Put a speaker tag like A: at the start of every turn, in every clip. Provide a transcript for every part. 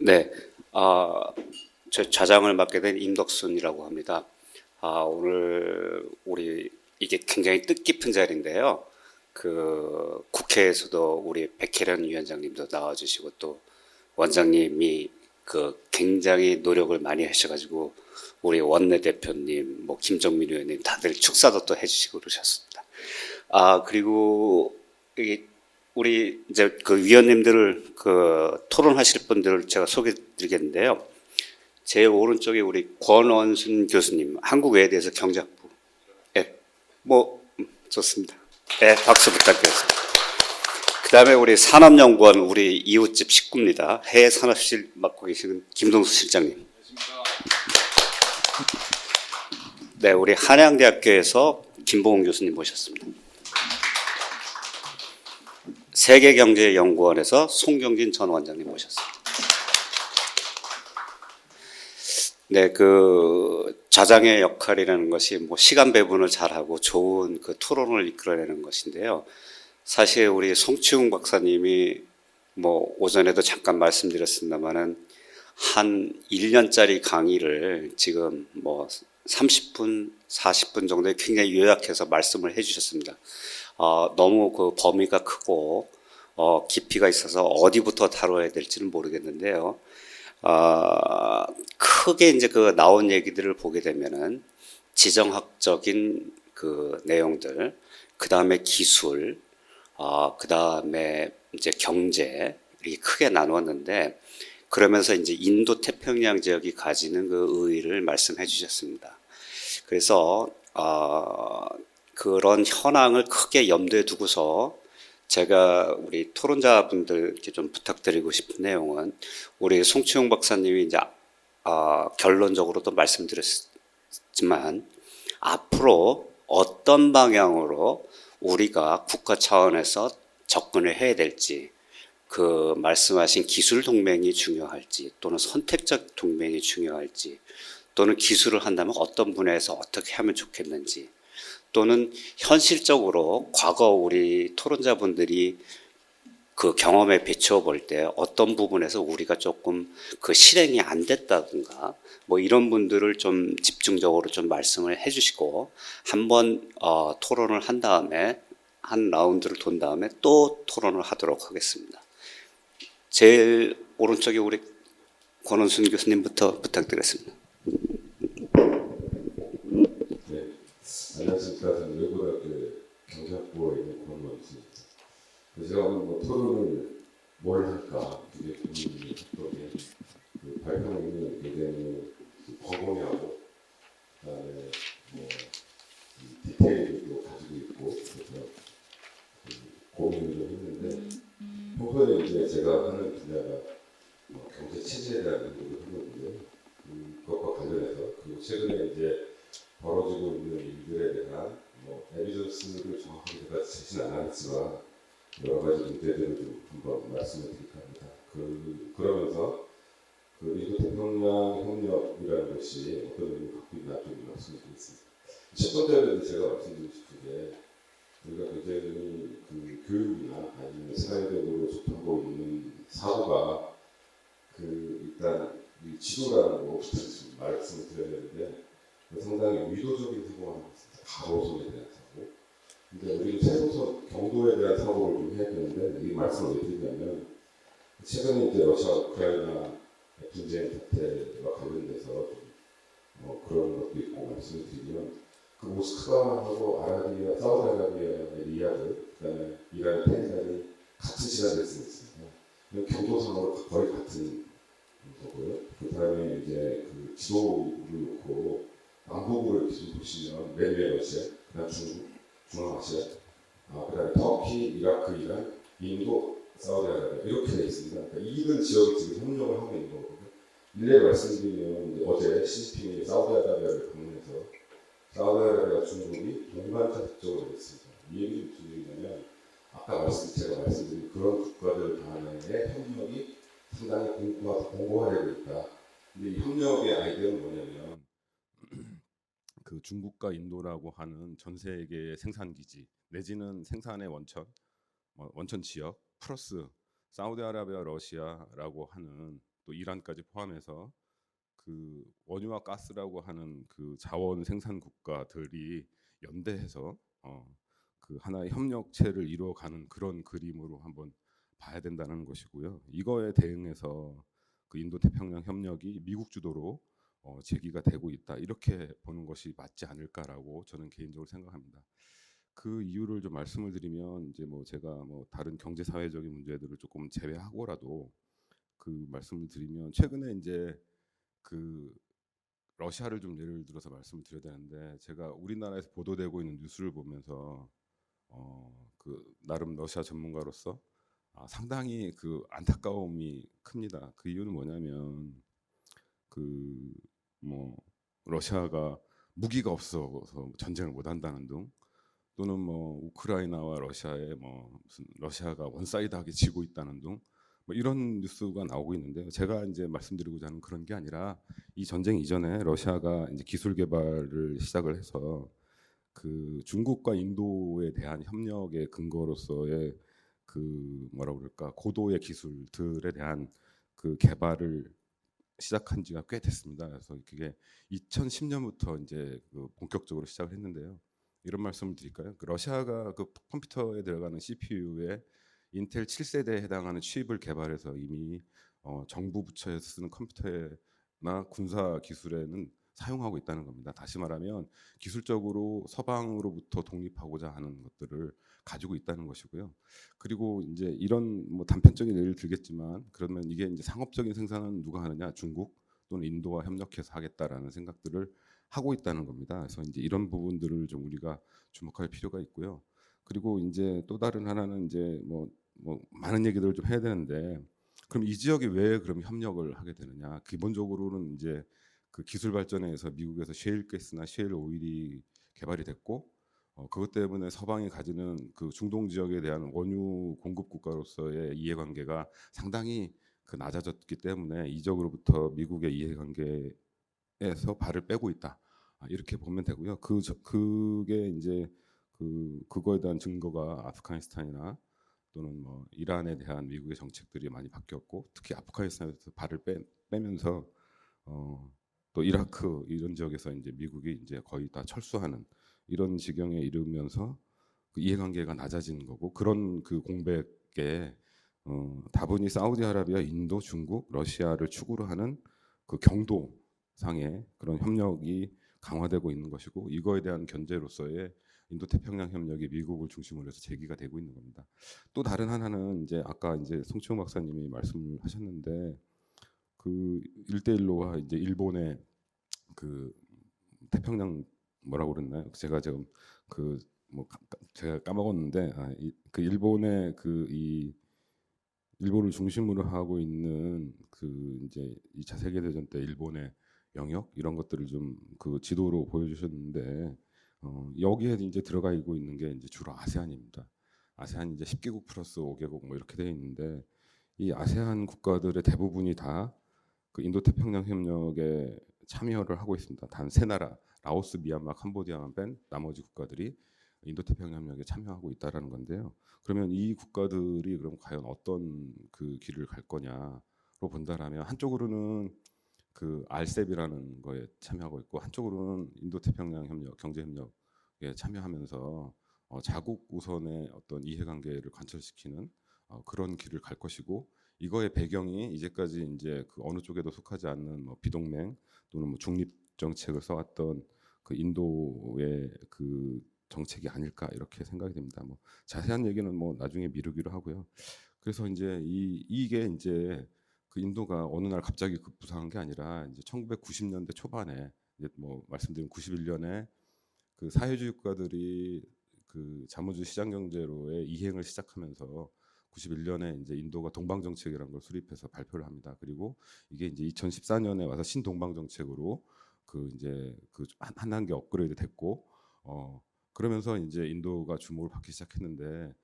A: 네, 아, 저 좌장을 맡게 된 임덕순이라고 합니다. 오늘 우리 이게 굉장히 뜻깊은 자리인데요. 그 국회에서도 우리 백혜련 위원장님도 나와주시고 또 원장님이 그 굉장히 노력을 많이 하셔가지고 우리 원내대표님, 뭐 김정민 의원님 다들 축사도 또 해주시고 그러셨습니다. 그리고 이 우리 이제 그 위원님들을 그 토론하실 분들을 제가 소개해 드리겠는데요. 제 오른쪽에 우리 권원순 교수님, 한국외대에서 경제학부. 예, 좋습니다. 예, 박수 부탁드리겠습니다. 그 다음에 우리 산업연구원 우리 이웃집 식구입니다. 해외산업실 맡고 계시는 김동수 실장님. 네, 우리 한양대학교에서 김봉훈 교수님 모셨습니다. 세계경제연구원에서 송경진 전 원장님 모셨습니다. 네, 그 좌장의 역할이라는 것이 뭐 시간 배분을 잘하고 좋은 그 토론을 이끌어내는 것인데요. 사실 우리 송치웅 박사님이 뭐 오전에도 잠깐 말씀드렸습니다만은 한 1년짜리 강의를 지금 뭐 30분, 40분 정도에 굉장히 요약해서 말씀을 해주셨습니다. 너무 그 범위가 크고 깊이가 있어서 어디부터 다뤄야 될지는 모르겠는데요. 크게 이제 그 나온 얘기들을 보게 되면은 지정학적인 그 내용들, 그 다음에 기술, 그 다음에 이제 경제 이렇게 크게 나누었는데 그러면서 이제 인도 태평양 지역이 가지는 그 의의를 말씀해 주셨습니다. 그래서 그런 현황을 크게 염두에 두고서 제가 우리 토론자분들께 좀 부탁드리고 싶은 내용은 우리 송치용 박사님이 이제 결론적으로도 말씀드렸지만 앞으로 어떤 방향으로 우리가 국가 차원에서 접근을 해야 될지 그 말씀하신 기술 동맹이 중요할지 또는 선택적 동맹이 중요할지 또는 기술을 한다면 어떤 분야에서 어떻게 하면 좋겠는지 또는 현실적으로 과거 우리 토론자분들이 그 경험에 비추어 볼 때 어떤 부분에서 우리가 조금 그 실행이 안 됐다든가 뭐 이런 분들을 좀 집중적으로 좀 말씀을 해 주시고 한번 토론을 한 다음에 한 라운드를 돈 다음에 또 토론을 하도록 하겠습니다. 제일 오른쪽에 우리 권원순 교수님부터 부탁드리겠습니다.
B: 네, 안녕하십니까. 저는 외고등학교 경제학부에 있는 권원순입니다. 제가 오늘 뭐 토론을 뭘 할까 되게 고민이 했더니 그 발표는 굉장히 광범위하고 그다음에 뭐 디테일도 가지고 있고 그래서 고민을 좀 했는데 평소에 이제 제가 하는 분야가 경제 체제에 대한 연구를 하거든요. 그것과 관련해서 그리고 최근에 이제 벌어지고 있는 일들에 대한 에비던스를 정확하게 제가 제시는 안 하겠지만 여러 가지 문제들을 좀 한번 말씀을 드릴까 합니다. 그러면서 그 인도 태평양 협력이라는 것이 어떤 의미를 갖고 있나 좀 말씀을 드리겠습니다. 첫 번째는 제가 말씀드리고 싶은 게 우리가 굉장히 그 교육이나 아니면 사회적으로 접하고 있는 사고가 일단 이 지도라는 것부터 말씀을 드려야 되는데 상당히 의도적인 사고가 하고 있습니다. 가로속에 대한 사고. 근데 우리는 최소선 경도에 대한 사고를 좀 해야 되는데 이 말씀을 왜 드리냐면 최근에 이제 러시아 우크라이나 분쟁 사태와 관련돼서 좀 그런 것도 있고 말씀을 드리면 그 모스크바하고 사우디아라비아의 리야드, 그다음에 이란의 테헤란이 같은 시간에 있습니다. 경도상으로 거의 같은 거고요. 그다음에 이제 그 지도를 놓고 남북으로 이렇게 좀 보시면 맨 위에 러시아, 그다음 중국, 중앙아시아, 그다음에 터키, 이라크, 이란, 인도, 사우디아라비아 이렇게 되어 있습니다. 그러니까 이런 지역이 지금 협력을 하고 있는 거거든요. 일례 말씀드리면 어제 시진핑이 사우디아라비아를 방문해서 사우디아라비아 중국이 동반자 협정을 했습니다. 이 얘기를 무슨 얘기냐면 아까 제가 말씀드린 그런 국가들 간의 협력이 상당히 공고화되고 있다. 근데 이 협력의 아이디어는 뭐냐면
C: 그 중국과 인도라고 하는 전 세계의 생산 기지 내지는 생산의 원천 지역 플러스 사우디아라비아, 러시아라고 하는 또 이란까지 포함해서 그 원유와 가스라고 하는 그 자원 생산 국가들이 연대해서 그 하나의 협력체를 이루어가는 그런 그림으로 한번 봐야 된다는 것이고요. 이거에 대응해서 그 인도 태평양 협력이 미국 주도로 제기가 되고 있다 이렇게 보는 것이 맞지 않을까라고 저는 개인적으로 생각합니다. 그 이유를 좀 말씀을 드리면 이제 뭐 제가 뭐 다른 경제 사회적인 문제들을 조금 제외하고라도 그 말씀을 드리면 최근에 이제 그 러시아를 좀 예를 들어서 말씀을 드려야 되는데 제가 우리나라에서 보도되고 있는 뉴스를 보면서 그 나름 러시아 전문가로서 상당히 그 안타까움이 큽니다. 그 이유는 뭐냐면 그 뭐 러시아가 무기가 없어서 전쟁을 못 한다는 등 또는 뭐 우크라이나와 러시아의 뭐 무슨 러시아가 원사이드하게 지고 있다는 등 뭐 이런 뉴스가 나오고 있는데요. 제가 이제 말씀드리고자 하는 그런 게 아니라 이 전쟁 이전에 러시아가 이제 기술 개발을 시작을 해서 그 중국과 인도에 대한 협력의 근거로서의 그 뭐라 그럴까 고도의 기술들에 대한 그 개발을 시작한 지가 꽤 됐습니다. 그래서 그게 2010년부터 이제 그 본격적으로 시작을 했는데요. 이런 말씀을 드릴까요? 그 러시아가 그 컴퓨터에 들어가는 CPU에 인텔 7세대에 해당하는 칩을 개발해서 이미 정부 부처에서 쓰는 컴퓨터나 군사 기술에는 사용하고 있다는 겁니다. 다시 말하면 기술적으로 서방으로부터 독립하고자 하는 것들을 가지고 있다는 것이고요. 그리고 이제 이런 뭐 단편적인 예를 들겠지만 그러면 이게 이제 상업적인 생산은 누가 하느냐? 중국 또는 인도와 협력해서 하겠다라는 생각들을 하고 있다는 겁니다. 그래서 이제 이런 부분들을 좀 우리가 주목할 필요가 있고요. 그리고 이제 또 다른 하나는 이제 뭐 많은 얘기들을 좀 해야 되는데 그럼 이 지역이 왜 그럼 협력을 하게 되느냐? 기본적으로는 이제 그 기술 발전에 의해서 미국에서 셰일 가스나 셰일 오일이 개발이 됐고 그것 때문에 서방이 가지는 그 중동 지역에 대한 원유 공급 국가로서의 이해관계가 상당히 그 낮아졌기 때문에 이적으로부터 미국의 이해관계에서 발을 빼고 있다. 이렇게 보면 되고요. 그게 이제 그거에 대한 증거가 아프가니스탄이나 또는 뭐 이란에 대한 미국의 정책들이 많이 바뀌었고 특히 아프가니스탄에서 발을 빼면서 또 이라크 이런 지역에서 이제 미국이 이제 거의 다 철수하는 이런 지경에 이르면서 그 이해관계가 낮아지는 거고 그런 그 공백에 다분히 사우디아라비아, 인도, 중국, 러시아를 축으로 하는 그 경도상의 그런 협력이 강화되고 있는 것이고 이거에 대한 견제로서의 인도태평양 협력이 미국을 중심으로 해서 제기가 되고 있는 겁니다. 또 다른 하나는 이제 아까 이제 송치홍 박사님이 말씀을 하셨는데 그 일대일로와 이제 일본의 그 태평양 뭐라고 그랬나요? 제가 지금 그 뭐 제가 까먹었는데 그 일본의 그 이 일본을 중심으로 하고 있는 그 이제 2차 세계 대전 때 일본의 영역 이런 것들을 좀 그 지도로 보여주셨는데 여기에 이제 들어가 있고 있는 게 이제 주로 아세안입니다. 아세안 이제 10개국 플러스 5개국 뭐 이렇게 되어 있는데 이 아세안 국가들의 대부분이 다 그 인도태평양 협력에 참여를 하고 있습니다. 단 세 나라 라오스, 미얀마, 캄보디아만 뺀 나머지 국가들이 인도태평양 협력에 참여하고 있다라는 건데요. 그러면 이 국가들이 그럼 과연 어떤 그 길을 갈 거냐로 본다라면 한쪽으로는 그 RCEP이라는 거에 참여하고 있고 한쪽으로는 인도태평양 협력, 경제 협력에 참여하면서 자국 우선의 어떤 이해관계를 관철시키는 그런 길을 갈 것이고 이거의 배경이 이제까지 이제 그 어느 쪽에도 속하지 않는 뭐 비동맹 또는 뭐 중립 정책을 써왔던 그 인도의 그 정책이 아닐까 이렇게 생각이 됩니다. 뭐 자세한 얘기는 뭐 나중에 미루기로 하고요. 그래서 이제 이게 이제 그 인도가 어느 날 갑자기 급부상한 게 아니라 이제 1990년대 초반에 이제 뭐 말씀드린 91년에 그 사회주의 국가들이 그 자본주의 시장 경제로의 이행을 시작하면서 91년에 이제 인도가 동방 정책이라는 걸 수립해서 발표를 합니다. 그리고 이게 이제 2014년에 와서 신동방 정책으로 그 이제 그 한 단계 업그레이드 됐고 그러면서 이제 인도가 주목을 받기 시작했는데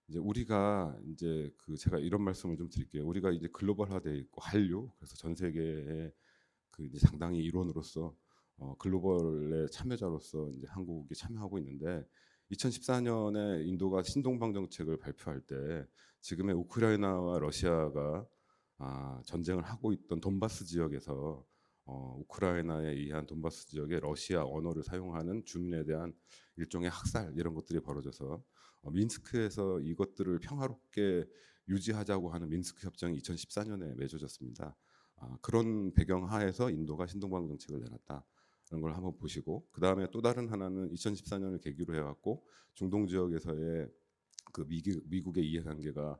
C: 이제 우리가 이제 그 제가 이런 말씀을 좀 드릴게요. 우리가 이제 글로벌화돼 있고 한류 그래서 전 세계에 그 이제 상당히 일원으로서 글로벌의 참여자로서 이제 한국이 참여하고 있는데 2014년에 인도가 신동방 정책을 발표할 때 지금의 우크라이나와 러시아가 전쟁을 하고 있던 돈바스 지역에서 우크라이나에 의한 돈바스 지역의 러시아 언어를 사용하는 주민에 대한 일종의 학살 이런 것들이 벌어져서 민스크에서 이것들을 평화롭게 유지하자고 하는 민스크 협정이 2014년에 맺어졌습니다. 그런 배경 하에서 인도가 신동방 정책을 내놨다는 걸 한번 보시고, 그 다음에 또 다른 하나는 2014년을 계기로 해갖고 중동 지역에서의 그 미국의 이해관계가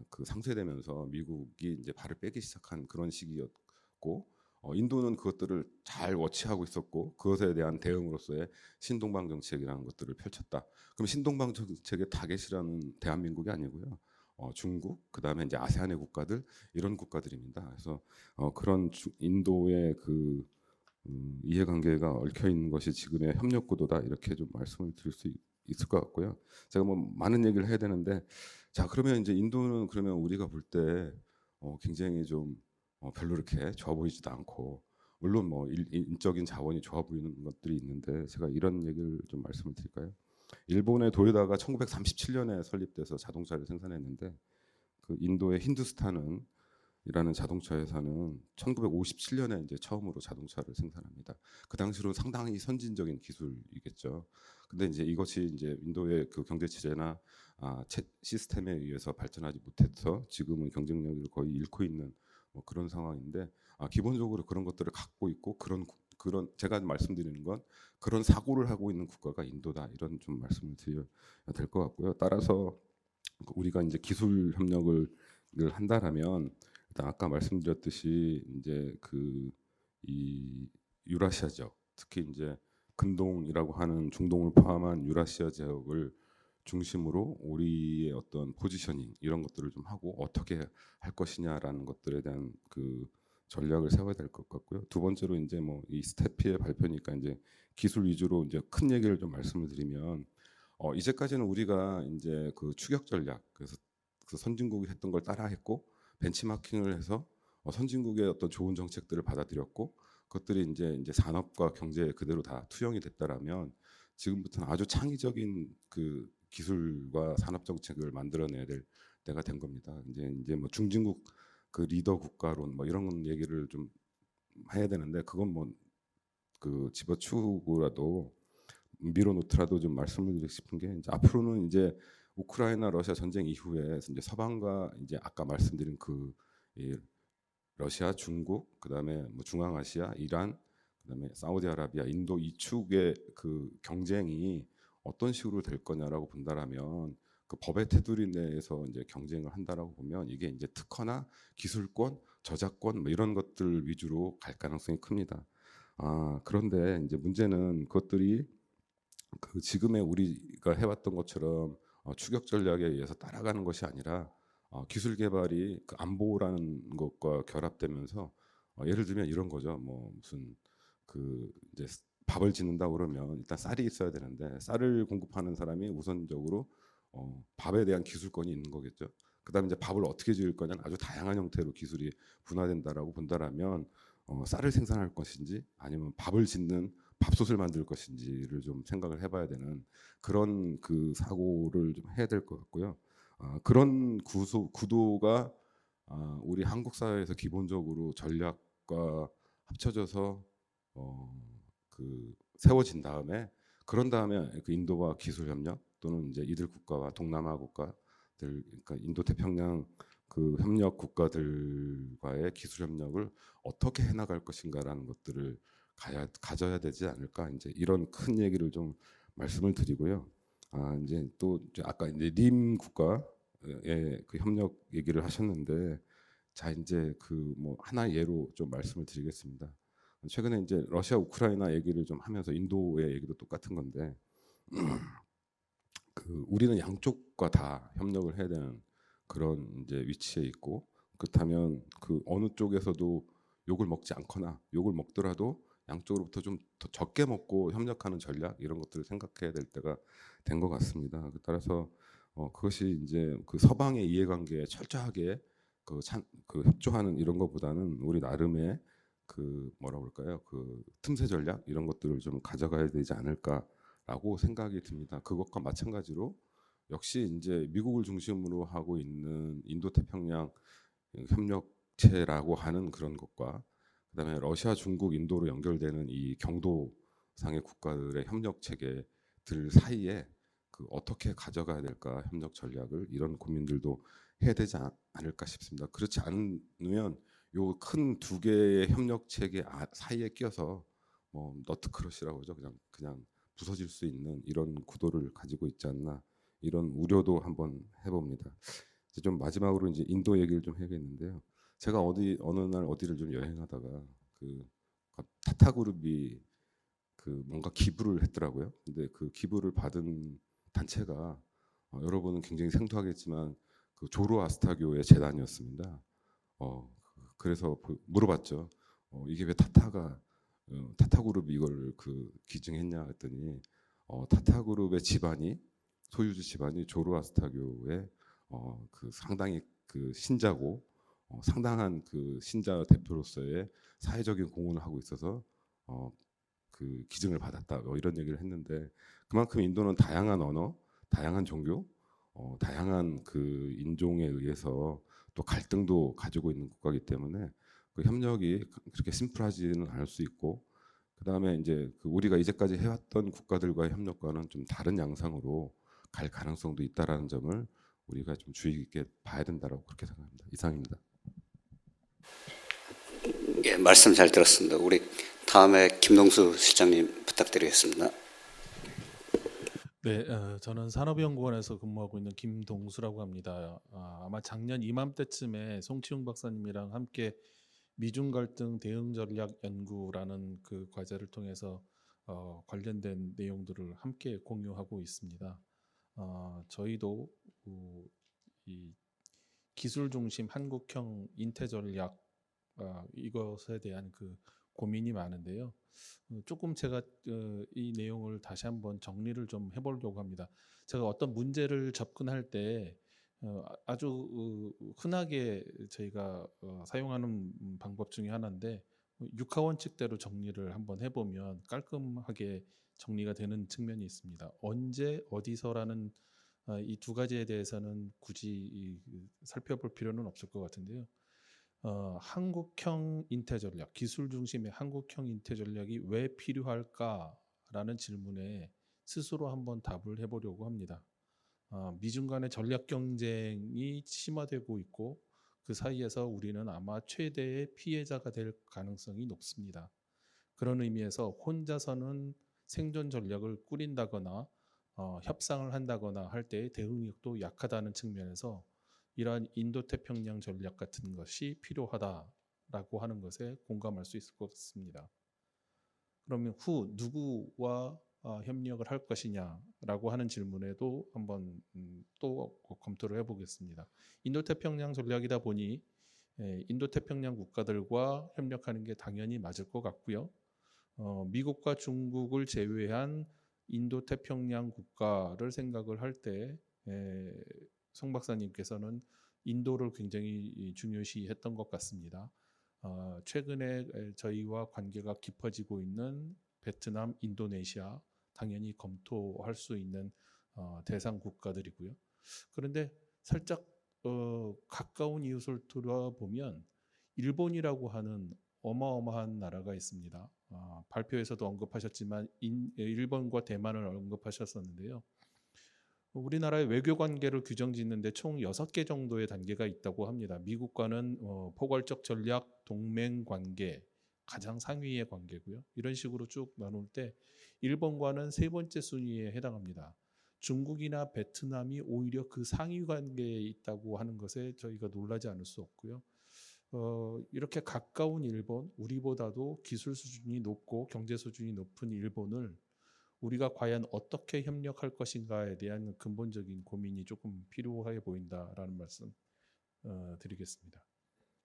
C: 그 상쇄되면서 미국이 이제 발을 빼기 시작한 그런 시기였고, 인도는 그것들을 잘 워치하고 있었고 그것에 대한 대응으로서의 신동방 정책이라는 것들을 펼쳤다. 그럼 신동방 정책의 타겟이라는 대한민국이 아니고요. 중국, 그 다음에 이제 아세안의 국가들 이런 국가들입니다. 그래서 그런 인도의 그 이해관계가 얽혀 있는 것이 지금의 협력 구도다 이렇게 좀 말씀을 드릴 수 있을 것 같고요. 제가 뭐 많은 얘기를 해야 되는데, 자 그러면 이제 인도는 그러면 우리가 볼 때 굉장히 좀 별로 이렇게 좋아 보이지도 않고, 물론 뭐 인적인 자원이 좋아 보이는 것들이 있는데, 제가 이런 얘기를 좀 말씀을 드릴까요? 일본의 도요다가 1937년에 설립돼서 자동차를 생산했는데, 그 인도의 힌두스탄은 이라는 자동차 회사는 1957년에 이제 처음으로 자동차를 생산합니다. 그 당시로 상당히 선진적인 기술이겠죠. 근데 이제 이것이 이제 인도의 그 경제 체제나 시스템에 의해서 발전하지 못해서 지금은 경쟁력을 거의 잃고 있는 뭐 그런 상황인데, 기본적으로 그런 것들을 갖고 있고 그런 제가 말씀드리는 건 그런 사고를 하고 있는 국가가 인도다, 이런 좀 말씀을 드려야 될 것 같고요. 따라서 우리가 이제 기술 협력을 한다라면 일단 아까 말씀드렸듯이 이제 그 이 유라시아 지역, 특히 이제 근동이라고 하는 중동을 포함한 유라시아 지역을 중심으로 우리의 어떤 포지셔닝 이런 것들을 좀 하고 어떻게 할 것이냐라는 것들에 대한 그 전략을 세워야 될 것 같고요. 두 번째로 이제 뭐 이 스태피의 발표니까 이제 기술 위주로 이제 큰 얘기를 좀 말씀을 드리면, 이제까지는 우리가 이제 그 추격 전략, 그래서 그 선진국이 했던 걸 따라했고 벤치마킹을 해서 선진국의 어떤 좋은 정책들을 받아들였고 그것들이 이제 산업과 경제에 그대로 다 투영이 됐다라면, 지금부터는 아주 창의적인 그 기술과 산업 정책을 만들어내야 될 때가 된 겁니다. 이제 뭐 중진국 그 리더 국가론 뭐 이런 얘기를 좀 해야 되는데, 그건 뭐 그 집어치우고라도 밀어놓더라도 좀 말씀을 드리고 싶은 게, 이제 앞으로는 이제 우크라이나 러시아 전쟁 이후에 이제 서방과 이제 아까 말씀드린 이 러시아, 중국, 그다음에 뭐 중앙아시아, 이란, 그다음에 사우디아라비아, 인도 이 축의 그 경쟁이 어떤 식으로 될 거냐라고 본다라면, 그 법의 테두리 내에서 이제 경쟁을 한다라고 보면 이게 이제 특허나 기술권, 저작권 뭐 이런 것들 위주로 갈 가능성이 큽니다. 그런데 이제 문제는 그것들이 그 지금의 우리가 해왔던 것처럼 추격 전략에 의해서 따라가는 것이 아니라 기술 개발이 그 안보라는 것과 결합되면서, 예를 들면 이런 거죠. 뭐 무슨 그 이제 밥을 짓는다 그러면 일단 쌀이 있어야 되는데, 쌀을 공급하는 사람이 우선적으로 밥에 대한 기술권이 있는 거겠죠. 그다음에 이제 밥을 어떻게 지을 거냐는 아주 다양한 형태로 기술이 분화된다라고 본다라면, 쌀을 생산할 것인지 아니면 밥을 짓는 밥솥을 만들 것인지를 좀 생각을 해봐야 되는 그런 그 사고를 좀 해야 될 것 같고요. 그런 구도가 우리 한국 사회에서 기본적으로 전략과 합쳐져서 그 세워진 다음에, 그런 다음에 그 인도와 기술 협력 또는 이제 이들 국가와 동남아 국가들, 그러니까 인도 태평양 그 협력 국가들과의 기술 협력을 어떻게 해나갈 것인가라는 것들을 가져야 되지 않을까, 이제 이런 큰 얘기를 좀 말씀을 드리고요. 이제 또 이제 아까 이제 림 국가의 그 협력 얘기를 하셨는데, 자 이제 그 뭐 하나 예로 좀 말씀을 드리겠습니다. 최근에 이제 러시아 우크라이나 얘기를 좀 하면서 인도의 얘기도 똑같은 건데, 그 우리는 양쪽과 다 협력을 해야 되는 그런 이제 위치에 있고, 그렇다면 그 어느 쪽에서도 욕을 먹지 않거나 욕을 먹더라도 양쪽으로부터 좀 더 적게 먹고 협력하는 전략 이런 것들을 생각해야 될 때가 된 것 같습니다. 따라서 그것이 이제 그 서방의 이해관계에 철저하게 그 협조하는 이런 것보다는 우리 나름의 그 뭐라 그럴까요? 그 틈새 전략 이런 것들을 좀 가져가야 되지 않을까라고 생각이 듭니다. 그것과 마찬가지로 역시 이제 미국을 중심으로 하고 있는 인도 태평양 협력 협력체라고 하는 그런 것과 그다음에 러시아, 중국, 인도로 연결되는 이 경도상의 국가들의 협력 체계들 사이에 그 어떻게 가져가야 될까 협력 전략을 이런 고민들도 해야 되지 않을까 싶습니다. 그렇지 않으면 요 큰 두 개의 협력 체계 사이에 끼어서 뭐 너트크러시라고 하죠. 그냥 부서질 수 있는 이런 구도를 가지고 있지 않나 이런 우려도 한번 해봅니다. 이제 좀 마지막으로 이제 인도 얘기를 좀 해야겠는데요. 제가 어느 날 어디를 좀 여행하다가 그 타타그룹이 그 뭔가 기부를 했더라고요. 근데 그 기부를 받은 단체가 여러분은 굉장히 생소하겠지만 그 조로아스타교의 재단이었습니다. 그래서 물어봤죠. 이게 왜 타타그룹이 이걸 그 기증했냐 했더니 타타그룹의 집안이 소유주 집안이 조로아스타교의 그 상당히 그 신자고 상당한 그 신자 대표로서의 사회적인 공헌을 하고 있어서 그 기증을 받았다 이런 얘기를 했는데 그만큼 인도는 다양한 언어, 다양한 종교, 다양한 그 인종에 의해서 또 갈등도 가지고 있는 국가이기 때문에 그 협력이 그렇게 심플하지는 않을 수 있고 그다음에 이제 그 우리가 이제까지 해왔던 국가들과의 협력과는 좀 다른 양상으로 갈 가능성도 있다라는 점을 우리가 좀 주의 깊게 봐야 된다라고 그렇게 생각합니다. 이상입니다.
A: 예, 말씀 잘 들었습니다. 우리 다음에 김동수 실장님 부탁드리겠습니다.
D: 네, 저는 산업연구원에서 근무하고 있는 김동수라고 합니다. 아마 작년 이맘때쯤에 송치웅 박사님이랑 함께 미중 갈등 대응 전략 연구라는 그 과제를 통해서 관련된 내용들을 함께 공유하고 있습니다. 저희도 이 기술 중심 한국형 인태 전략 이것에 대한 그 고민이 많은데요. 조금 제가 이 내용을 다시 한번 정리를 좀 해보려고 합니다. 제가 어떤 문제를 접근할 때 아주 흔하게 저희가 사용하는 방법 중에 하나인데 육하원칙대로 정리를 한번 해보면 깔끔하게 정리가 되는 측면이 있습니다. 언제 어디서라는 이 두 가지에 대해서는 굳이 살펴볼 필요는 없을 것 같은데요. 한국형 인태 전략, 기술 중심의 한국형 인태 전략이 왜 필요할까라는 질문에 스스로 한번 답을 해보려고 합니다. 미중 간의 전략 경쟁이 심화되고 있고 그 사이에서 우리는 아마 최대의 피해자가 될 가능성이 높습니다. 그런 의미에서 혼자서는 생존 전략을 꾸린다거나 협상을 한다거나 할 때 대응력도 약하다는 측면에서 이러한 인도태평양 전략 같은 것이 필요하다라고 하는 것에 공감할 수 있을 것 같습니다. 그러면 누구와 협력을 할 것이냐라고 하는 질문에도 한번 또 검토를 해보겠습니다. 인도태평양 전략이다 보니 인도태평양 국가들과 협력하는 게 당연히 맞을 것 같고요. 미국과 중국을 제외한 인도태평양 국가를 생각을 할 때 송 박사님께서는 인도를 굉장히 중요시했던 것 같습니다. 최근에 저희와 관계가 깊어지고 있는 베트남, 인도네시아 당연히 검토할 수 있는 대상 국가들이고요. 그런데 살짝 가까운 이웃을 돌아보면 일본이라고 하는 어마어마한 나라가 있습니다. 발표에서도 언급하셨지만 일본과 대만을 언급하셨었는데요. 우리나라의 외교 관계를 규정짓는데 총 6개 정도의 단계가 있다고 합니다. 미국과는 포괄적 전략 동맹 관계 가장 상위의 관계고요. 이런 식으로 쭉 나눌 때 일본과는 3번째 순위에 해당합니다. 중국이나 베트남이 오히려 그 상위 관계에 있다고 하는 것에 저희가 놀라지 않을 수 없고요. 이렇게 가까운 일본, 우리보다도 기술 수준이 높고 경제 수준이 높은 일본을 우리가 과연 어떻게 협력할 것인가에 대한 근본적인 고민이 조금 필요해 보인다라는 말씀 드리겠습니다.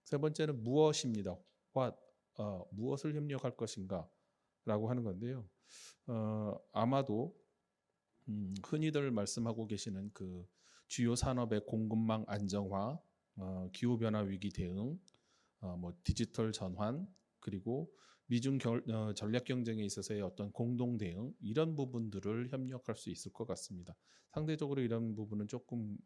D: 세 번째는 무엇입니다. 무엇을 협력할 것인가라고 하는 건데요. 아마도 흔히들 말씀하고 계시는 그 주요 산업의 공급망 안정화, 기후 변화 위기 대응, 뭐 디지털 전환 그리고 미중 전략 경쟁에 있어서의 어떤 공동 대응 이런 부분들을 협력할 수 있을 것 같습니다. 상대적으로 이런 부분은 조금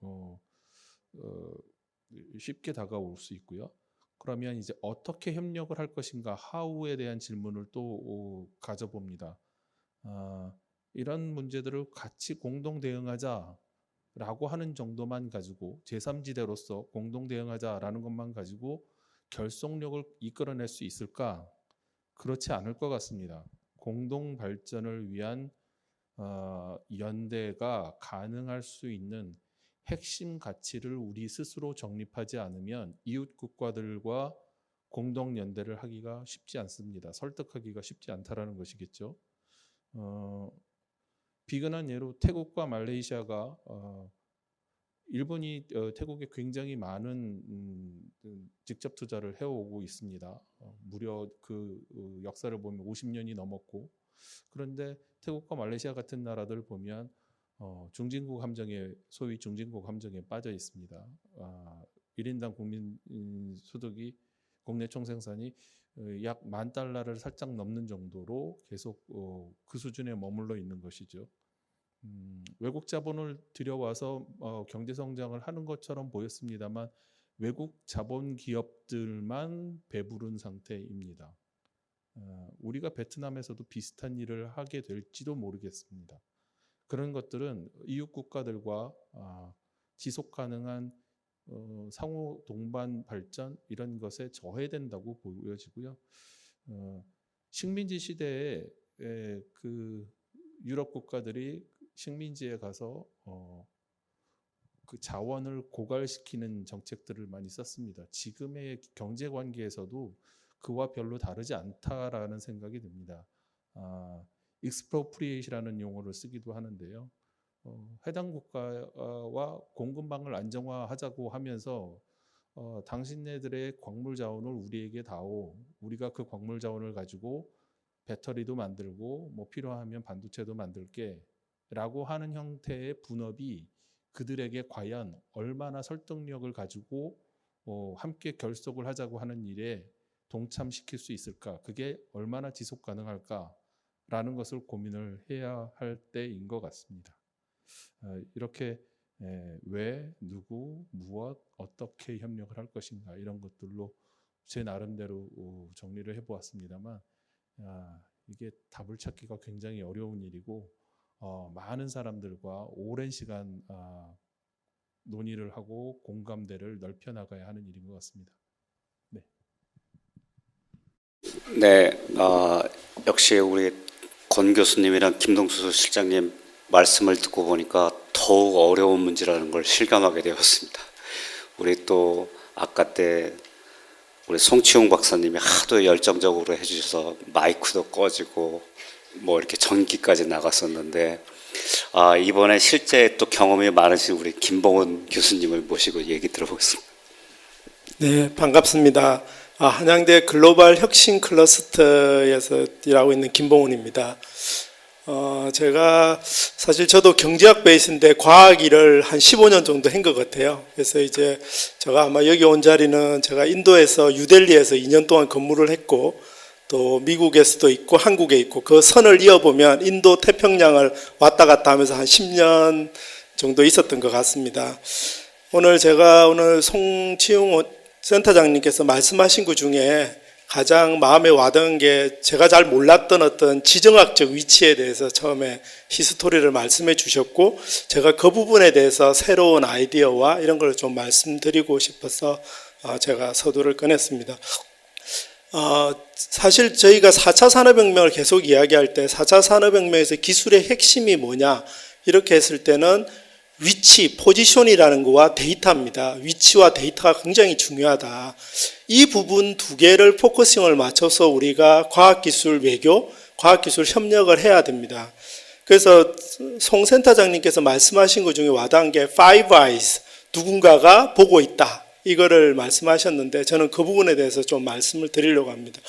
D: 쉽게 다가올 수 있고요. 그러면 이제 어떻게 협력을 할 것인가, how에 대한 질문을 또 가져봅니다. 이런 문제들을 같이 공동 대응하자라고 하는 정도만 가지고, 제3지대로서 공동 대응하자라는 것만 가지고 결속력을 이끌어낼 수 있을까? 그렇지 않을 것 같습니다. 공동 발전을 위한 연대가 가능할 수 있는 핵심 가치를 우리 스스로 정립하지 않으면 이웃 국가들과 공동 연대를 하기가 쉽지 않습니다. 설득하기가 쉽지 않다라는 것이겠죠. 비근한 예로 태국과 말레이시아가 일본이 태국에 굉장히 많은 직접 투자를 해오고 있습니다. 무려 그 역사를 보면 50년이 넘었고, 그런데 태국과 말레이시아 같은 나라들 보면 중진국 함정에, 소위 중진국 함정에 빠져 있습니다. 1인당 국민 소득이, 국내 총생산이 약 $10,000를 살짝 넘는 정도로 계속 그 수준에 머물러 있는 것이죠. 외국 자본을 들여와서 경제 성장을 하는 것처럼 보였습니다만 외국 자본 기업들만 배부른 상태입니다. 우리가 베트남에서도 비슷한 일을 하게 될지도 모르겠습니다. 그런 것들은 이웃 국가들과 지속 가능한 상호 동반 발전, 이런 것에 저해된다고 보여지고요. 식민지 시대에 그 유럽 국가들이 식민지에 가서 그 자원을 고갈시키는 정책들을 많이 썼습니다. 지금의 경제 관계에서도 그와 별로 다르지 않다라는 생각이 듭니다. expropriate라는 용어를 쓰기도 하는데요. 해당 국가와 공급망을 안정화하자고 하면서 당신네들의 광물 자원을 우리에게 다오, 우리가 그 광물 자원을 가지고 배터리도 만들고 뭐 필요하면 반도체도 만들게 라고 하는 형태의 분업이 그들에게 과연 얼마나 설득력을 가지고 함께 결속을 하자고 하는 일에 동참시킬 수 있을까, 그게 얼마나 지속 가능할까라는 것을 고민을 해야 할 때인 것 같습니다. 이렇게 왜, 누구, 무엇, 어떻게 협력을 할 것인가, 이런 것들로 제 나름대로 정리를 해보았습니다만, 이게 답을 찾기가 굉장히 어려운 일이고 많은 사람들과 오랜 시간 논의를 하고 공감대를 넓혀 나가야 하는 일인 것 같습니다. 네.
A: 네, 역시 우리 권 교수님이랑 김동수 실장님 말씀을 듣고 보니까 더욱 어려운 문제라는 걸 실감하게 되었습니다. 우리 또 아까 때 우리 송치용 박사님이 하도 열정적으로 해주셔서 마이크도 꺼지고 뭐 이렇게 전기까지 나갔었는데, 이번에 실제 또 경험이 많으신 우리 김봉훈 교수님을 모시고 얘기 들어보겠습니다.
E: 네, 반갑습니다. 한양대 글로벌 혁신 클러스터에서 일하고 있는 김봉훈입니다. 제가 사실 저도 경제학 베이스인데 과학 일을 한 15년 정도 한 것 같아요. 그래서 이제 제가 아마 여기 온 자리는 제가 인도에서 뉴델리에서 2년 동안 근무를 했고, 또 미국에서도 있고 한국에 있고, 그 선을 이어보면 인도 태평양을 왔다 갔다 하면서 한 10년 정도 있었던 것 같습니다. 오늘 송치용 센터장님께서 말씀하신 것 중에 가장 마음에 와닿은 게, 제가 잘 몰랐던 어떤 지정학적 위치에 대해서 처음에 히스토리를 말씀해 주셨고, 제가 그 부분에 대해서 새로운 아이디어와 이런 걸 좀 말씀드리고 싶어서 제가 서두를 꺼냈습니다. 사실 저희가 4차 산업혁명을 계속 이야기할 때 4차 산업혁명에서 기술의 핵심이 뭐냐 이렇게 했을 때는 위치, 포지션이라는 거와 데이터입니다. 위치와 데이터가 굉장히 중요하다. 이 부분 두 개를 포커싱을 맞춰서 우리가 과학기술 외교, 과학기술 협력을 해야 됩니다. 그래서 송 센터장님께서 말씀하신 것 중에 와닿은 게 Five Eyes, 누군가가 보고 있다. 이거를 말씀하셨는데 저는 그 부분에 대해서 좀 말씀을 드리려고 합니다.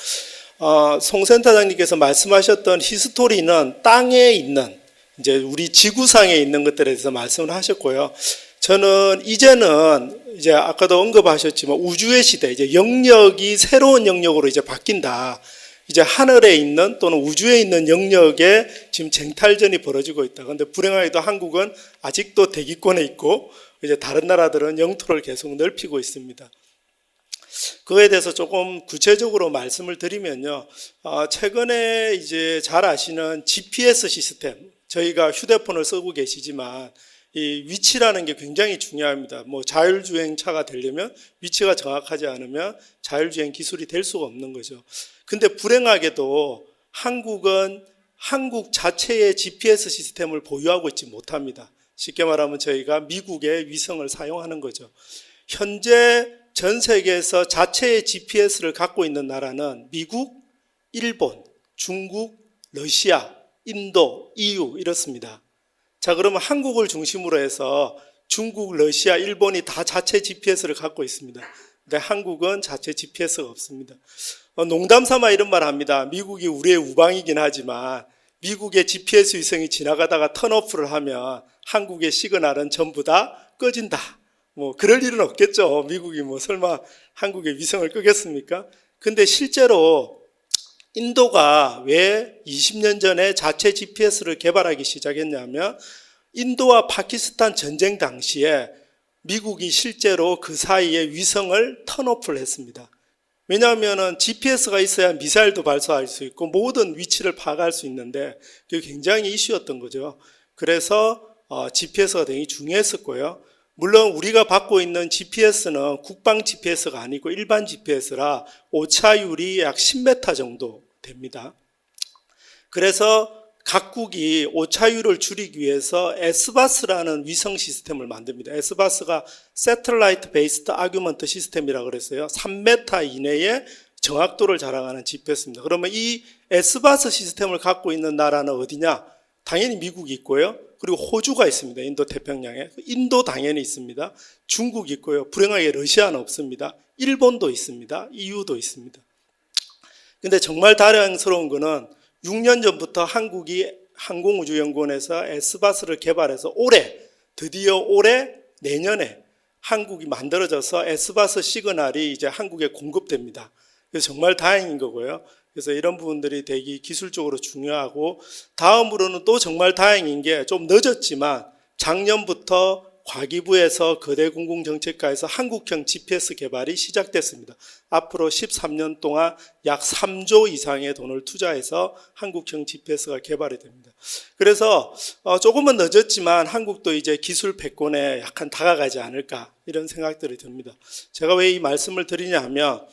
E: 송 센터장님께서 말씀하셨던 히스토리는 땅에 있는, 이제 우리 지구상에 있는 것들에 대해서 말씀을 하셨고요. 저는 이제는 이제 아까도 언급하셨지만 우주의 시대, 이제 영역이 새로운 영역으로 이제 바뀐다. 이제 하늘에 있는 또는 우주에 있는 영역에 지금 쟁탈전이 벌어지고 있다. 그런데 불행하게도 한국은 아직도 대기권에 있고 이제 다른 나라들은 영토를 계속 넓히고 있습니다. 그거에 대해서 조금 구체적으로 말씀을 드리면요. 최근에 이제 잘 아시는 GPS 시스템, 저희가 휴대폰을 쓰고 계시지만 이 위치라는 게 굉장히 중요합니다. 뭐 자율주행차가 되려면 위치가 정확하지 않으면 자율주행 기술이 될 수가 없는 거죠. 근데 불행하게도 한국은 한국 자체의 GPS 시스템을 보유하고 있지 못합니다. 쉽게 말하면 저희가 미국의 위성을 사용하는 거죠. 현재 전 세계에서 자체의 GPS를 갖고 있는 나라는 미국, 일본, 중국, 러시아, 인도, EU 이렇습니다. 자, 그러면 한국을 중심으로 해서 중국, 러시아, 일본이 다 자체 GPS를 갖고 있습니다. 근데 한국은 자체 GPS가 없습니다. 농담 삼아 이런 말 합니다. 미국이 우리의 우방이긴 하지만 미국의 GPS 위성이 지나가다가 턴오프를 하면 한국의 시그널은 전부 다 꺼진다. 뭐 그럴 일은 없겠죠. 미국이 뭐 설마 한국의 위성을 끄겠습니까? 근데 실제로 인도가 왜 20년 전에 자체 GPS를 개발하기 시작했냐면 인도와 파키스탄 전쟁 당시에 미국이 실제로 그 사이에 위성을 턴오프를 했습니다. 왜냐하면 GPS가 있어야 미사일도 발사할 수 있고 모든 위치를 파악할 수 있는데 그게 굉장히 이슈였던 거죠. 그래서 GPS가 굉장히 중요했었고요. 물론 우리가 받고 있는 GPS는 국방 GPS가 아니고 일반 GPS라 오차율이 약 10m 정도 됩니다. 그래서 각국이 오차율을 줄이기 위해서 SBAS라는 위성 시스템을 만듭니다. SBAS가 Satellite Based Augment 시스템이라고 그랬어요. 3m 이내에 정확도를 자랑하는 GPS입니다. 그러면 이 SBAS 시스템을 갖고 있는 나라는 어디냐? 당연히 미국이 있고요. 그리고 호주가 있습니다. 인도 태평양에. 인도 당연히 있습니다. 중국이 있고요. 불행하게 러시아는 없습니다. 일본도 있습니다. EU도 있습니다. 근데 정말 다행스러운 거는 6년 전부터 한국이 항공우주연구원에서 SBAS를 개발해서 드디어 올해 내년에 한국이 만들어져서 SBAS 시그널이 이제 한국에 공급됩니다. 그래서 정말 다행인 거고요. 그래서 이런 부분들이 되게 기술적으로 중요하고 다음으로는 또 정말 다행인 게 좀 늦었지만 작년부터 과기부에서 거대공공정책과에서 한국형 GPS 개발이 시작됐습니다. 앞으로 13년 동안 약 3조 이상의 돈을 투자해서 한국형 GPS가 개발이 됩니다. 그래서 조금은 늦었지만 한국도 이제 기술 패권에 약간 다가가지 않을까 이런 생각들이 듭니다. 제가 왜 이 말씀을 드리냐 하면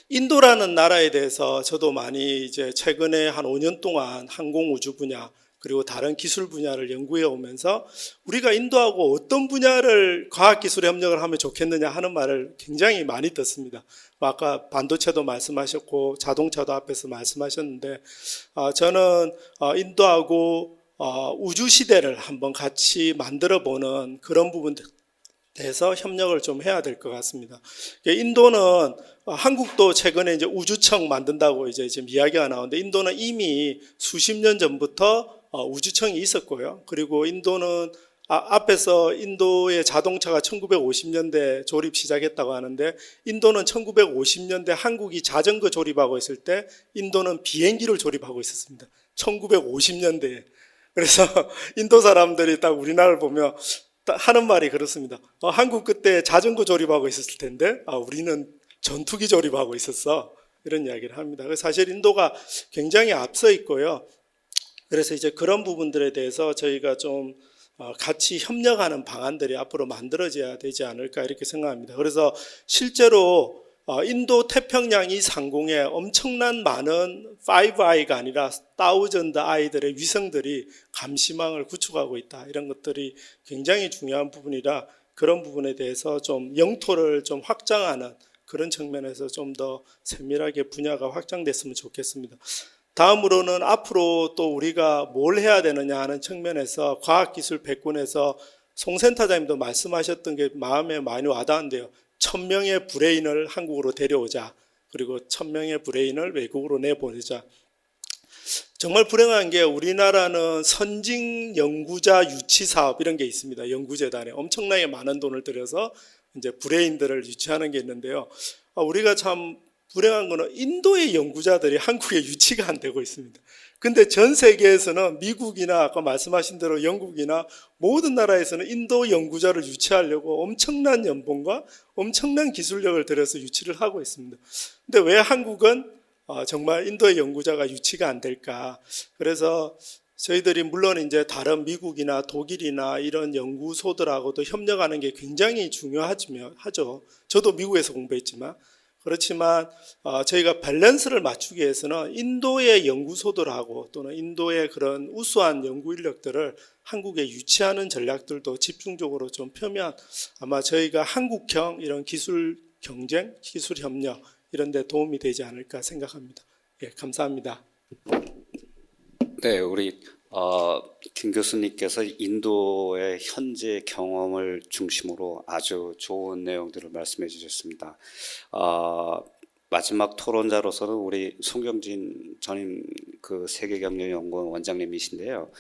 E: 인도라는 나라에 대해서 저도 많이 이제 최근에 한 5년 동안 항공우주 분야 그리고 다른 기술 분야를 연구해 오면서 우리가 인도하고 어떤 분야를 과학기술에 협력을 하면 좋겠느냐 하는 말을 굉장히 많이 듣습니다. 아까 반도체도 말씀하셨고 자동차도 앞에서 말씀하셨는데 저는 인도하고 우주시대를 한번 같이 만들어보는 그런 부분들 대해서 협력을 좀 해야 될 것 같습니다. 인도는 한국도 최근에 이제 우주청 만든다고 이제 지금 이야기가 나오는데 인도는 이미 수십 년 전부터 우주청이 있었고요. 그리고 인도는 앞에서 인도의 자동차가 1950년대 조립 시작했다고 하는데 인도는 1950년대 한국이 자전거 조립하고 있을 때 인도는 비행기를 조립하고 있었습니다. 1950년대에. 그래서 인도 사람들이 딱 우리나라를 보면 하는 말이 그렇습니다. 한국 그때 자전거 조립하고 있었을 텐데 우리는 전투기 조립하고 있었어. 이런 이야기를 합니다. 사실 인도가 굉장히 앞서 있고요. 그래서 이제 그런 부분들에 대해서 저희가 좀 같이 협력하는 방안들이 앞으로 만들어져야 되지 않을까 이렇게 생각합니다. 그래서 실제로 인도 태평양 이 상공에 엄청난 많은 5I가 아니라 1000I들의 위성들이 감시망을 구축하고 있다. 이런 것들이 굉장히 중요한 부분이라 그런 부분에 대해서 좀 영토를 좀 확장하는 그런 측면에서 좀 더 세밀하게 분야가 확장됐으면 좋겠습니다. 다음으로는 앞으로 또 우리가 뭘 해야 되느냐 하는 측면에서 과학기술 백군에서 송 센터장님도 말씀하셨던 게 마음에 많이 와닿는데요. 1000명의 브레인을 한국으로 데려오자. 그리고 1000명의 브레인을 외국으로 내보내자. 정말 불행한 게 우리나라는 선진 연구자 유치 사업 이런 게 있습니다. 연구재단에 엄청나게 많은 돈을 들여서 이제 브레인들을 유치하는 게 있는데요. 우리가 참 불행한 거는 인도의 연구자들이 한국에 유치가 안 되고 있습니다. 근데 전 세계에서는 미국이나 아까 말씀하신 대로 영국이나 모든 나라에서는 인도 연구자를 유치하려고 엄청난 연봉과 엄청난 기술력을 들여서 유치를 하고 있습니다. 근데 왜 한국은 정말 인도의 연구자가 유치가 안 될까? 그래서 저희들이 물론 이제 다른 미국이나 독일이나 이런 연구소들하고도 협력하는 게 굉장히 중요하죠. 저도 미국에서 공부했지만 그렇지만 저희가 밸런스를 맞추기 위해서는 인도의 연구소들하고 또는 인도의 그런 우수한 연구 인력들을 한국에 유치하는 전략들도 집중적으로 좀 펴면 아마 저희가 한국형 이런 기술 경쟁, 기술 협력 이런 데 도움이 되지 않을까 생각합니다. 예, 감사합니다.
A: 네, 우리 김 교수님께서 인도의 현재 경험을 중심으로 아주 좋은 내용들을 말씀해 주셨습니다. 마지막 토론자로서는 우리 송경진 전임 그 세계경영연구원 원장님이신데요.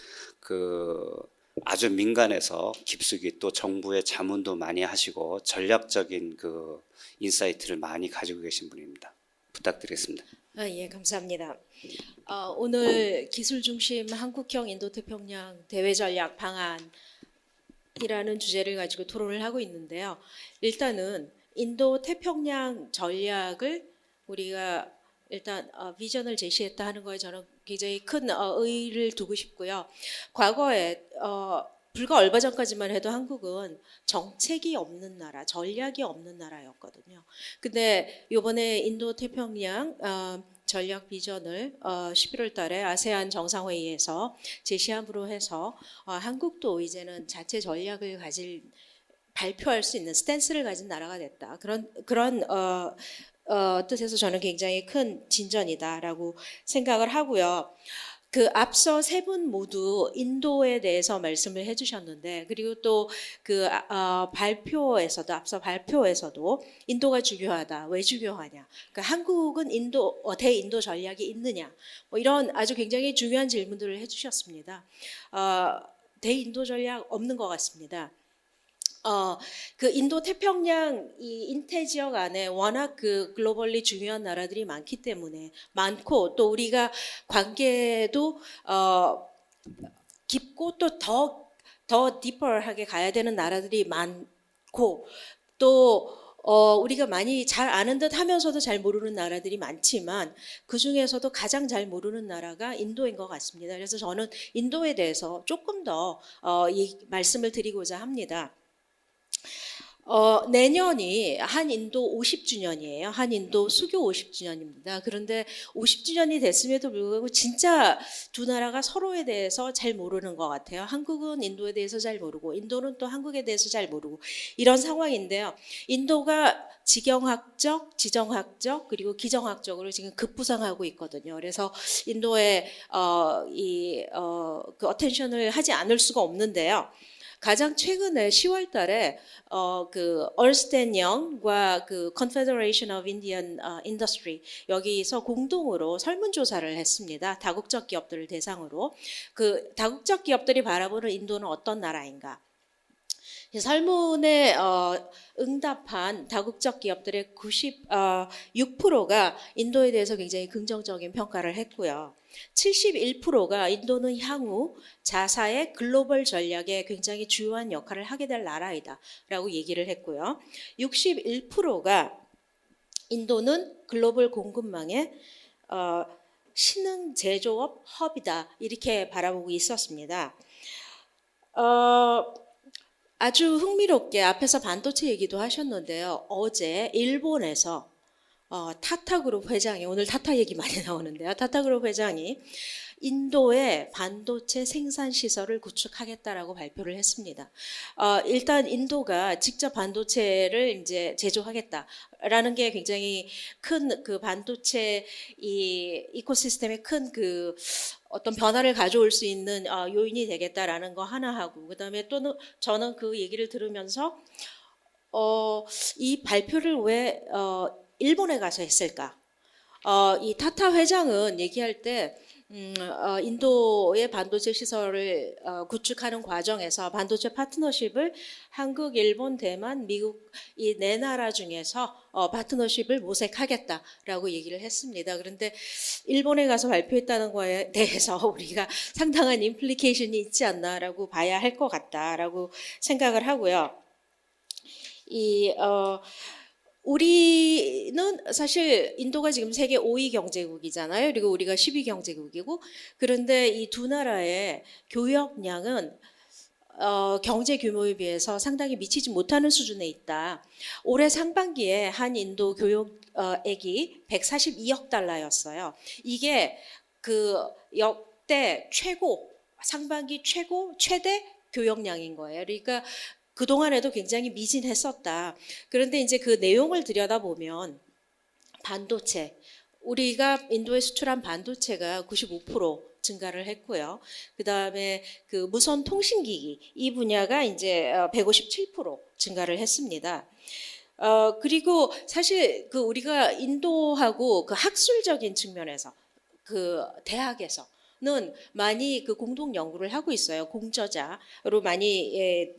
A: 아주 민간에서 깊숙이 또 정부의 자문도 많이 하시고 전략적인 그 인사이트를 많이 가지고 계신 분입니다. 부탁드리겠습니다.
F: 예, 감사합니다. 오늘 기술 중심 한국형 인도태평양 대외 전략 방안이라는 주제를 가지고 토론을 하고 있는데요. 일단은 인도태평양 전략을 우리가 일단 비전을 제시했다 하는 거에 저는 굉장히 큰 의의를 두고 싶고요. 과거에 불과 얼마 전까지만 해도 한국은 정책이 없는 나라, 전략이 없는 나라였거든요. 근데 이번에 인도 태평양 전략 비전을 11월 달에 아세안 정상회의에서 제시함으로 해서 한국도 이제는 자체 전략을 발표할 수 있는 스탠스를 가진 나라가 됐다. 그런 뜻에서 저는 굉장히 큰 진전이다라고 생각을 하고요. 앞서 세 분 모두 인도에 대해서 말씀을 해주셨는데, 그리고 또 앞서 발표에서도 인도가 중요하다. 왜 중요하냐? 그러니까 한국은 대인도 전략이 있느냐? 뭐 이런 아주 굉장히 중요한 질문들을 해주셨습니다. 대인도 전략 없는 것 같습니다. 인도 태평양 이 인태 지역 안에 워낙 글로벌리 중요한 나라들이 많기 때문에 많고 또 우리가 관계도 깊고 또 더 디퍼하게 가야 되는 나라들이 많고 또 우리가 많이 잘 아는 듯 하면서도 잘 모르는 나라들이 많지만 그 중에서도 가장 잘 모르는 나라가 인도인 것 같습니다. 그래서 저는 인도에 대해서 조금 더 말씀을 드리고자 합니다. 내년이 한인도 50주년이에요. 한인도 수교 50주년입니다. 그런데 50주년이 됐음에도 불구하고 진짜 두 나라가 서로에 대해서 잘 모르는 것 같아요. 한국은 인도에 대해서 잘 모르고 인도는 또 한국에 대해서 잘 모르고 이런 상황인데요. 인도가 지경학적, 지정학적 그리고 기정학적으로 지금 급부상하고 있거든요. 그래서 인도에 그 어텐션을 하지 않을 수가 없는데요. 가장 최근에 10월 달에 Ernst & Young과 Confederation of Indian Industry 여기서 공동으로 설문조사를 했습니다. 다국적 기업들을 대상으로. 다국적 기업들이 바라보는 인도는 어떤 나라인가? 설문에 응답한 다국적 기업들의 96%가 인도에 대해서 굉장히 긍정적인 평가를 했고요. 71%가 인도는 향후 자사의 글로벌 전략에 굉장히 주요한 역할을 하게 될 나라이다 라고 얘기를 했고요. 61%가 인도는 글로벌 공급망의 신흥 제조업 허브이다 이렇게 바라보고 있었습니다. 아주 흥미롭게 앞에서 반도체 얘기도 하셨는데요. 어제 일본에서 타타그룹 회장이, 오늘 타타 얘기 많이 나오는데요. 타타그룹 회장이 인도에 반도체 생산 시설을 구축하겠다라고 발표를 했습니다. 일단 인도가 직접 반도체를 이제 제조하겠다라는 게 굉장히 큰 반도체 이 이코시스템에 큰 어떤 변화를 가져올 수 있는 요인이 되겠다라는 거 하나 하고, 그다음에 또는 저는 그 얘기를 들으면서 이 발표를 왜 일본에 가서 했을까? 이 타타 회장은 얘기할 때 인도의 반도체 시설을 구축하는 과정에서 반도체 파트너십을 한국, 일본, 대만, 미국 이 네 나라 중에서 파트너십을 모색하겠다라고 얘기를 했습니다. 그런데 일본에 가서 발표했다는 거에 대해서 우리가 상당한 임플리케이션이 있지 않나라고 봐야 할 것 같다라고 생각을 하고요. 우리는 사실 인도가 지금 세계 5위 경제국이잖아요. 그리고 우리가 10위 경제국이고, 그런데 이 두 나라의 교역량은 경제 규모에 비해서 상당히 미치지 못하는 수준에 있다. 올해 상반기에 한 인도 교역액이 142억 달러였어요. 이게 그 역대 상반기 최대 교역량인 거예요. 그러니까 그동안에도 굉장히 미진했었다. 그런데 이제 그 내용을 들여다보면 반도체, 우리가 인도에 수출한 반도체가 95% 증가를 했고요. 그 다음에 그 무선 통신기기 이 분야가 이제 157% 증가를 했습니다. 그리고 사실 그 우리가 인도하고 그 학술적인 측면에서 그 대학에서는 많이 그 공동 연구를 하고 있어요. 공저자로 많이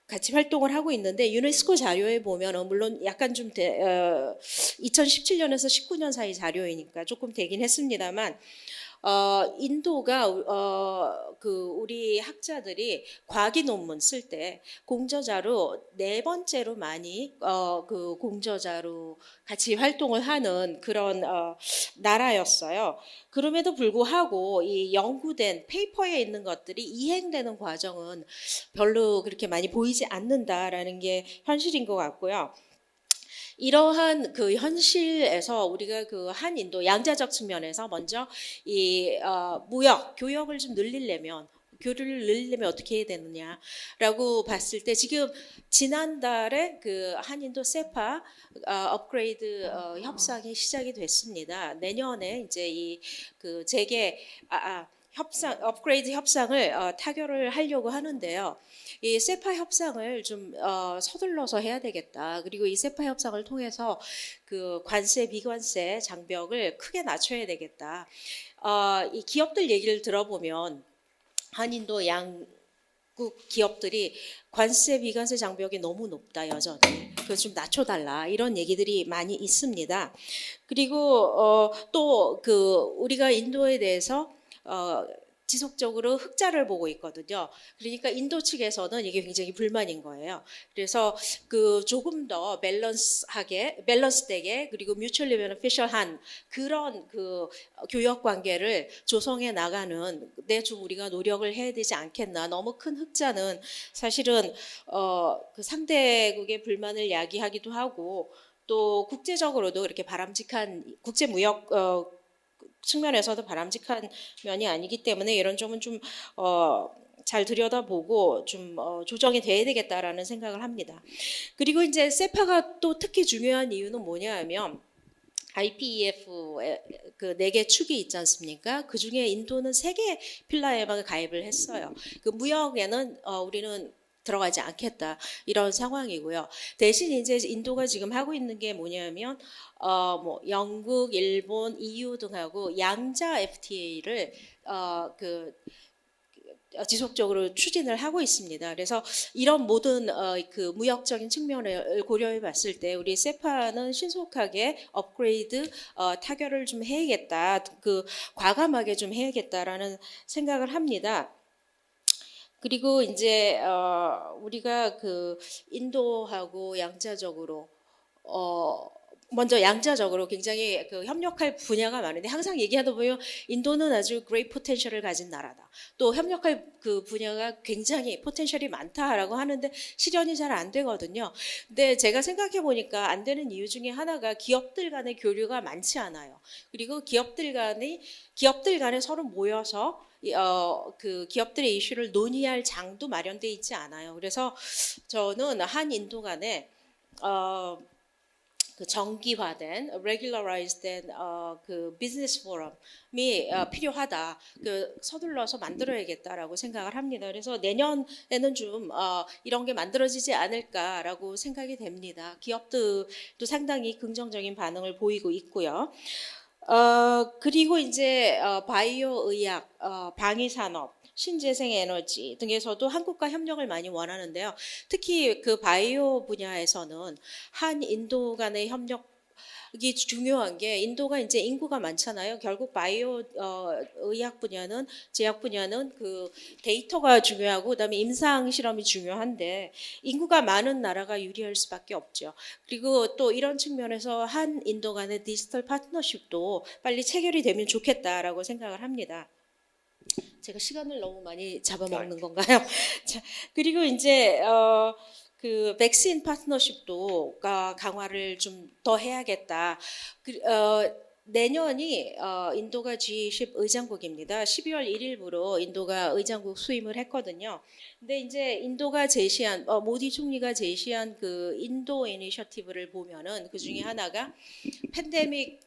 F: 같이 활동을 하고 있는데 유네스코 자료에 보면은 물론 약간 좀 2017년에서 19년 사이 자료이니까 조금 되긴 했습니다만 인도가 그 우리 학자들이 과기 논문 쓸 때 공저자로 네 번째로 많이 그 공저자로 같이 활동을 하는 그런 나라였어요. 그럼에도 불구하고 이 연구된 페이퍼에 있는 것들이 이행되는 과정은 별로 그렇게 많이 보이지 않는다라는 게 현실인 것 같고요. 이러한 그 현실에서 우리가 그 한인도 양자적 측면에서 먼저 이 교역을 좀 늘리려면 교류를 늘리려면 어떻게 해야 되느냐라고 봤을 때 지금 지난달에 그 한인도 세파 업그레이드 협상이 시작이 됐습니다. 내년에 이제 이 그 재개 업그레이드 협상을 타결을 하려고 하는데요. 이 세파 협상을 좀 서둘러서 해야 되겠다. 그리고 이 세파 협상을 통해서 그 관세, 비관세 장벽을 크게 낮춰야 되겠다. 이 기업들 얘기를 들어보면 한인도 양국 기업들이 관세, 비관세 장벽이 너무 높다 여전히. 그거 좀 낮춰달라 이런 얘기들이 많이 있습니다. 그리고 또 그 우리가 인도에 대해서 지속적으로 흑자를 보고 있거든요. 그러니까 인도 측에서는 이게 굉장히 불만인 거예요. 그래서 그 조금 더 밸런스되게 그리고 뮤추얼리 베네피셜한 그런 그 교역 관계를 조성해 나가는 데 좀 우리가 노력을 해야 되지 않겠나. 너무 큰 흑자는 사실은 그 상대국의 불만을 야기하기도 하고 또 국제적으로도 이렇게 바람직한 국제무역 측면에서도 바람직한 면이 아니기 때문에 이런 점은 좀 잘 들여다보고 좀 조정이 돼야 되겠다라는 생각을 합니다. 그리고 이제 세파가 또 특히 중요한 이유는 뭐냐하면 IPEF 그 4개 축이 있지 않습니까? 그 중에 인도는 3개 필라에만 가입을 했어요. 그 무역에는 우리는 들어가지 않겠다 이런 상황이고요. 대신 이제 인도가 지금 하고 있는 게 뭐냐면 뭐 영국, 일본, EU 등하고 양자 FTA를 그 지속적으로 추진을 하고 있습니다. 그래서 이런 모든 그 무역적인 측면을 고려해 봤을 때 우리 세파는 신속하게 업그레이드 타결을 좀 해야겠다. 그 과감하게 좀 해야겠다라는 생각을 합니다. 그리고 이제 우리가 그 인도하고 양자적으로 먼저 양자적으로 굉장히 그 협력할 분야가 많은데 항상 얘기하다 보면 인도는 아주 great potential을 가진 나라다. 또 협력할 그 분야가 굉장히 포텐셜이 많다라고 하는데 실현이 잘 안 되거든요. 근데 제가 생각해 보니까 안 되는 이유 중에 하나가 기업들 간의 교류가 많지 않아요. 그리고 기업들 간에 서로 모여서 그 기업들의 이슈를 논의할 장도 마련돼 있지 않아요. 그래서 저는 한인도 간에 그 정기화된, regularized된 그 비즈니스 포럼이 필요하다. 그 서둘러서 만들어야겠다라고 생각을 합니다. 그래서 내년에는 좀 이런 게 만들어지지 않을까라고 생각이 됩니다. 기업들도 상당히 긍정적인 반응을 보이고 있고요. 그리고 이제 바이오 의학, 방위 산업, 신재생 에너지 등에서도 한국과 협력을 많이 원하는데요. 특히 그 바이오 분야에서는 한 인도 간의 협력이 중요한 게 인도가 이제 인구가 많잖아요. 결국 바이오 의학 분야는 제약 분야는 그 데이터가 중요하고 그다음에 임상 실험이 중요한데 인구가 많은 나라가 유리할 수밖에 없죠. 그리고 또 이런 측면에서 한 인도 간의 디지털 파트너십도 빨리 체결이 되면 좋겠다라고 생각을 합니다. 제가 시간을 너무 많이 잡아먹는 건가요? 자, 그리고 이제 그 백신 파트너십도 강화를 좀 더 해야겠다. 내년이 인도가 G20 의장국입니다. 12월 1일부로 인도가 의장국 수임을 했거든요. 근데 이제 인도가 제시한 모디 총리가 제시한 그 인도 이니셔티브를 보면은 그 중에 하나가 팬데믹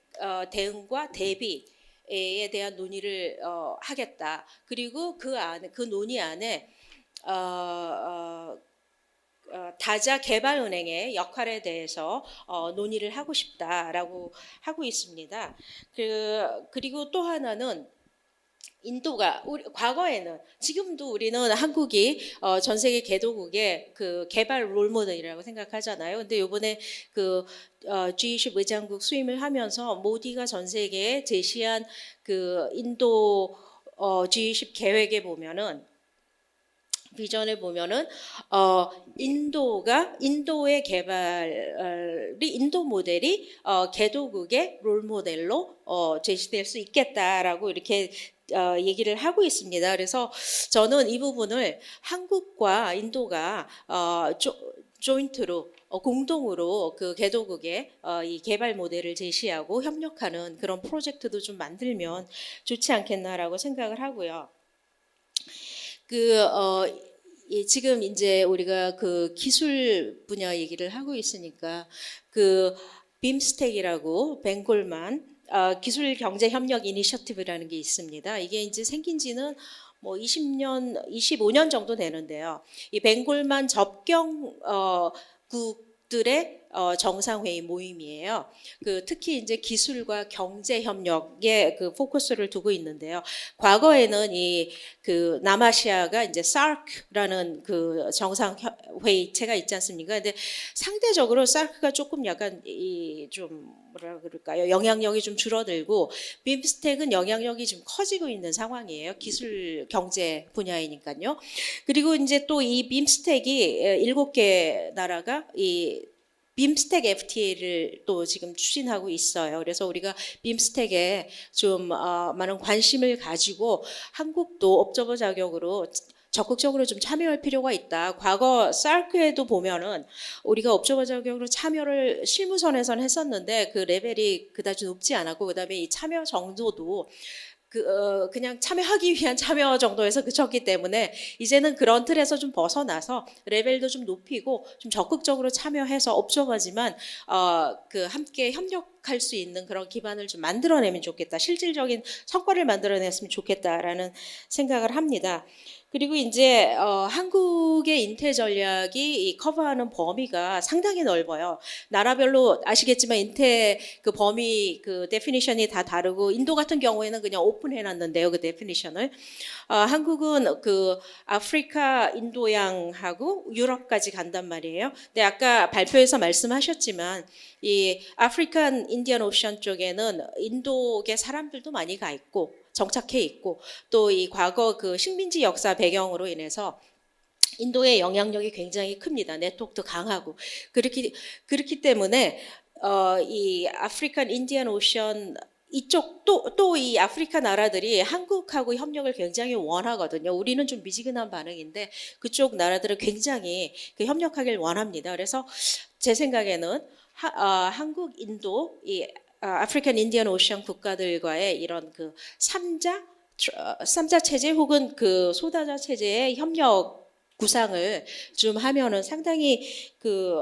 F: 대응과 대비에 대한 논의를 하겠다. 그리고 그 안에 그 논의 안에 다자 개발은행의 역할에 대해서 논의를 하고 싶다라고 하고 있습니다. 그리고 또 하나는 인도가 과거에는 지금도 우리는 한국이 전 세계 개도국의 그 개발 롤모델이라고 생각하잖아요. 근데 이번에 그 G20 의장국 수임을 하면서 모디가 전 세계에 제시한 그 인도 G20 계획에 보면은 비전을 보면은 인도의 개발이 인도 모델이 개도국의 롤 모델로 제시될 수 있겠다라고 이렇게 얘기를 하고 있습니다. 그래서 저는 이 부분을 한국과 인도가 조인트로 공동으로 그 개도국의 이 개발 모델을 제시하고 협력하는 그런 프로젝트도 좀 만들면 좋지 않겠나라고 생각을 하고요. 지금 이제 우리가 그 기술 분야 얘기를 하고 있으니까 그 빔스텍이라고 벵골만 기술 경제 협력 이니셔티브라는 게 있습니다. 이게 이제 생긴 지는 뭐 20년, 25년 정도 되는데요. 이 벵골만 접경국들의 정상회의 모임이에요. 특히 이제 기술과 경제 협력에 그 포커스를 두고 있는데요. 과거에는 그 남아시아가 이제 SAARC라는 그 정상회의체가 있지 않습니까? 근데 상대적으로 SAARC가 조금 약간 좀 뭐라 그럴까요? 영향력이 좀 줄어들고 빔스텍은 영향력이 좀 커지고 있는 상황이에요. 기술 경제 분야이니까요. 그리고 이제 또 이 빔스텍이 7개 나라가 빔스텍 FTA를 또 지금 추진하고 있어요. 그래서 우리가 빔스텍에 좀 많은 관심을 가지고 한국도 옵저버 자격으로 적극적으로 좀 참여할 필요가 있다. 과거 사르크에도 보면은 우리가 옵저버 자격으로 참여를 실무선에서는 했었는데 그 레벨이 그다지 높지 않았고 그다음에 이 참여 정도도 그냥 참여하기 위한 참여 정도에서 그쳤기 때문에 이제는 그런 틀에서 좀 벗어나서 레벨도 좀 높이고 좀 적극적으로 참여해서 옵저버지만 함께 협력할 수 있는 그런 기반을 좀 만들어내면 좋겠다. 실질적인 성과를 만들어냈으면 좋겠다라는 생각을 합니다. 그리고 이제 한국의 인텔 전략이 커버하는 범위가 상당히 넓어요. 나라별로 아시겠지만 인텔 그 범위 그 데피니션이 다 다르고 인도 같은 경우에는 그냥 오픈해놨는데요. 그 데피니션을 한국은 그 아프리카 인도양하고 유럽까지 간단 말이에요. 근데 아까 발표에서 말씀하셨지만 이 아프리칸 인디언 오션 쪽에는 인도계 사람들도 많이 가 있고 정착해 있고 또 이 과거 그 식민지 역사 배경으로 인해서 인도의 영향력이 굉장히 큽니다. 네트워크도 강하고 그렇기 때문에 이 아프리칸 인디언 오션 이쪽 또 이 아프리카 나라들이 한국하고 협력을 굉장히 원하거든요. 우리는 좀 미지근한 반응인데 그쪽 나라들은 굉장히 그 협력하길 원합니다. 그래서 제 생각에는 한국, 인도, 이 아프리칸 인디언 오션 국가들과의 이런 그 삼자 체제 혹은 그 소다자 체제의 협력 구상을 좀 하면은 상당히 그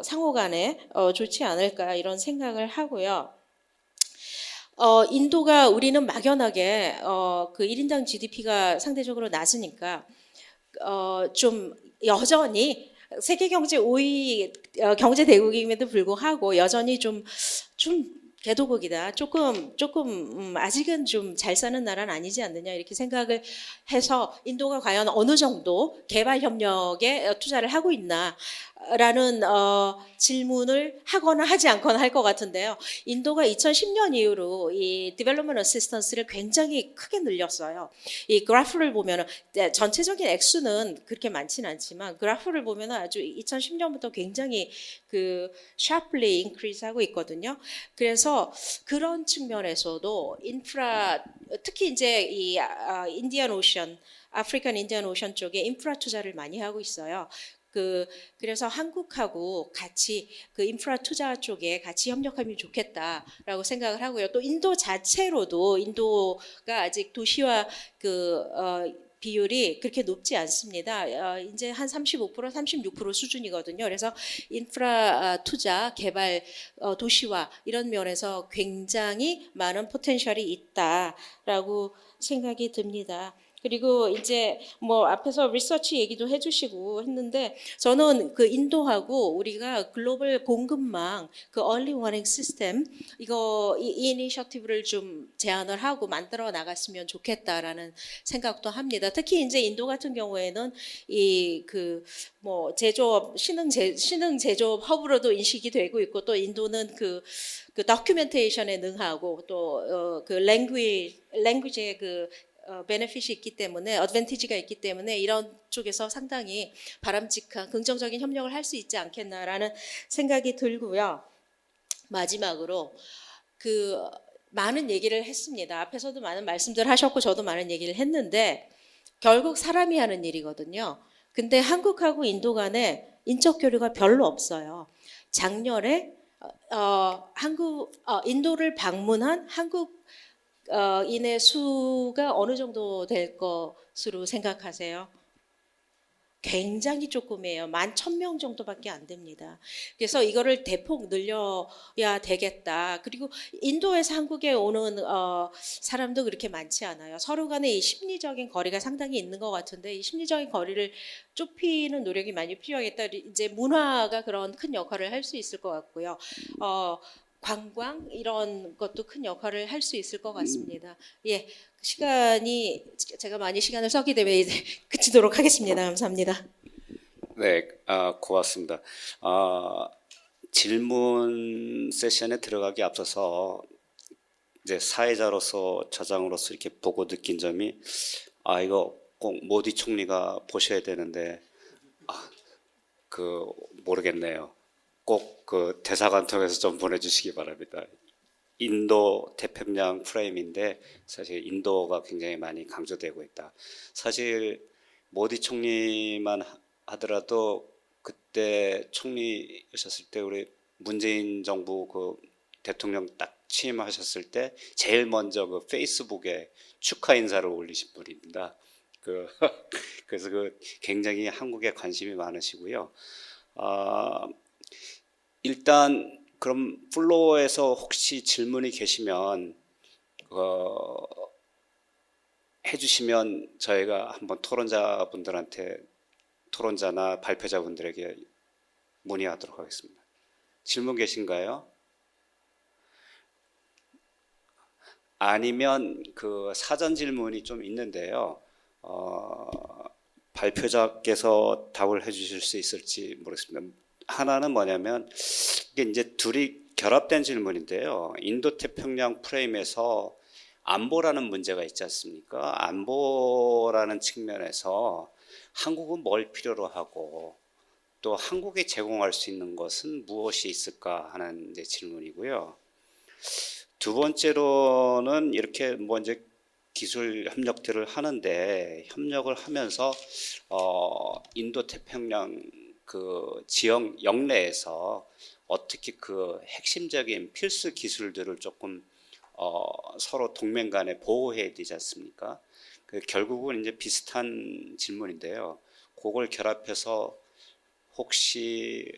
F: 상호 간에 좋지 않을까 이런 생각을 하고요. 인도가 우리는 막연하게 그 1인당 GDP가 상대적으로 낮으니까 좀 여전히 세계 경제 5위 경제 대국임에도 불구하고 여전히 좀 개도국이다. 조금 아직은 좀 잘 사는 나라는 아니지 않느냐 이렇게 생각을 해서 인도가 과연 어느 정도 개발 협력에 투자를 하고 있나라는 질문을 하거나 하지 않거나 할 것 같은데요. 인도가 2010년 이후로 이 디벨롭먼트 어시스턴스를 굉장히 크게 늘렸어요. 이 그래프를 보면은 전체적인 액수는 그렇게 많지는 않지만 그래프를 보면은 아주 2010년부터 굉장히 그 sharply increase 하고 있거든요. 그래서 그런 측면에서도 인프라 특히 이제 이 인디안 오션, 아프리칸 인디안 오션 쪽에 인프라 투자를 많이 하고 있어요. 그래서 한국하고 같이 그 인프라 투자 쪽에 같이 협력하면 좋겠다라고 생각을 하고요. 또 인도 자체로도 인도가 아직 도시화 비율이 그렇게 높지 않습니다. 이제 한 35%, 36% 수준이거든요. 그래서 인프라 투자, 개발, 도시화 이런 면에서 굉장히 많은 포텐셜이 있다라고 생각이 듭니다. 그리고 이제 뭐 앞에서 리서치 얘기도 해주시고 했는데 저는 그 인도하고 우리가 글로벌 공급망 그 early warning system 이 이니셔티브를 좀 제안을 하고 만들어 나갔으면 좋겠다라는 생각도 합니다. 특히 이제 인도 같은 경우에는 이 뭐 제조업 신흥 제조업 허브로도 인식이 되고 있고 또 인도는 그 다큐멘테이션에 능하고 또 그 랭귀지의 베네핏이 있기 때문에 어드밴티지가 있기 때문에 이런 쪽에서 상당히 바람직한 긍정적인 협력을 할 수 있지 않겠나라는 생각이 들고요. 마지막으로 많은 얘기를 했습니다. 앞에서도 많은 말씀들 하셨고 저도 많은 얘기를 했는데 결국 사람이 하는 일이거든요. 근데 한국하고 인도 간에 인적 교류가 별로 없어요. 작년에 인도를 방문한 한국인의 수가 어느 정도 될 것으로 생각하세요? 굉장히 조금이에요. 11,000명 정도밖에 안 됩니다. 그래서 이거를 대폭 늘려야 되겠다. 그리고 인도에서 한국에 오는 사람도 그렇게 많지 않아요. 서로 간에 이 심리적인 거리가 상당히 있는 것 같은데 이 심리적인 거리를 좁히는 노력이 많이 필요하겠다. 이제 문화가 그런 큰 역할을 할 수 있을 것 같고요. 관광 이런 것도 큰 역할을 할 수 있을 것 같습니다. 예, 제가 많이 시간을 썼기 때문에 이제 그치도록 하겠습니다. 감사합니다.
A: 네, 고맙습니다. 질문 세션에 들어가기 앞서서 이제 사회자로서 저장으로서 이렇게 보고 느낀 점이 이거 꼭 모디 총리가 보셔야 되는데 모르겠네요. 꼭 대사관 통해서 좀 보내주시기 바랍니다. 인도 태평양 프레임인데 사실 인도가 굉장히 많이 강조되고 있다. 사실 모디 총리만 하더라도 그때 총리하셨을 때 우리 문재인 정부 대통령 딱 취임하셨을 때 제일 먼저 페이스북에 축하 인사를 올리신 분입니다. 그래서 굉장히 한국에 관심이 많으시고요. 일단 그럼 플로어에서 혹시 질문이 계시면 해주시면 저희가 한번 토론자나 발표자분들에게 문의하도록 하겠습니다. 질문 계신가요? 아니면 사전 질문이 좀 있는데요. 발표자께서 답을 해주실 수 있을지 모르겠습니다. 하나는 뭐냐면 이게 이제 둘이 결합된 질문인데요. 인도 태평양 프레임에서 안보라는 문제가 있지 않습니까? 안보라는 측면에서 한국은 뭘 필요로 하고 또 한국에 제공할 수 있는 것은 무엇이 있을까 하는 이제 질문이고요. 두 번째로는 이렇게 이제 기술 협력들을 하는데 협력을 하면서 인도 태평양 지역 영내에서 어떻게 핵심적인 필수 기술들을 조금 서로 동맹 간에 보호해야 되지 않습니까? 결국은 이제 비슷한 질문인데요. 그걸 결합해서 혹시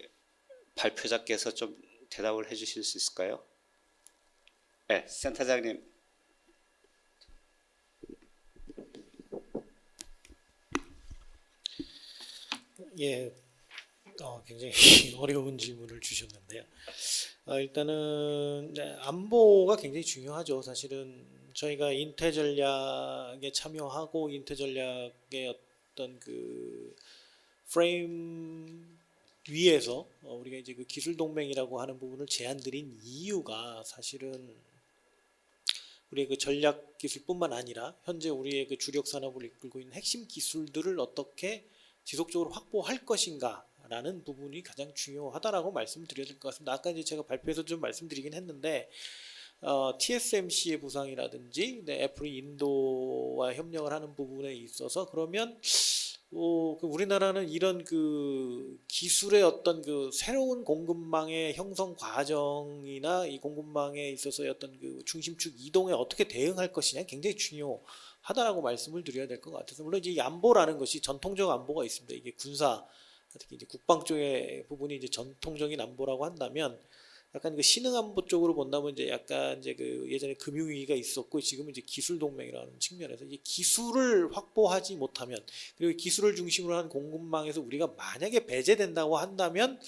A: 발표자께서 좀 대답을 해 주실 수 있을까요? 네, 센터장님.
G: 예, 굉장히 어려운 질문을 주셨는데요. 일단은 네, 안보가 굉장히 중요하죠. 사실은 저희가 인태 전략에 참여하고 인태 전략의 어떤 그 프레임 위에서 우리가 이제 그 기술 동맹이라고 하는 부분을 제안드린 이유가 사실은 우리의 그 전략 기술뿐만 아니라 현재 우리의 그 주력 산업을 이끌고 있는 핵심 기술들을 어떻게 지속적으로 확보할 것인가라는 부분이 가장 중요하다라고 말씀드려야 될 것 같습니다. 아까 이제 제가 발표에서 좀 말씀드리긴 했는데 TSMC의 부상이라든지 애플이 인도와 협력을 하는 부분에 있어서 그러면 그 우리나라는 이런 그 기술의 어떤 그 새로운 공급망의 형성 과정이나 이 공급망에 있어서의 어떤 그 중심축 이동에 어떻게 대응할 것이냐 굉장히 중요하다라고 말씀을 드려야 될 것 같아서 물론 이제 이 안보라는 것이 전통적 안보가 있습니다. 이게 군사 특히 이제 국방 쪽의 부분이 이제 전통적인 안보라고 한다면 약간 그 신흥 안보 쪽으로 본다면 이제 약간 이제 그 예전에 금융위기가 있었고 지금은 이제 기술 동맹이라는 측면에서 이 기술을 확보하지 못하면 그리고 기술을 중심으로 한 공급망에서 우리가 만약에 배제된다고 한다면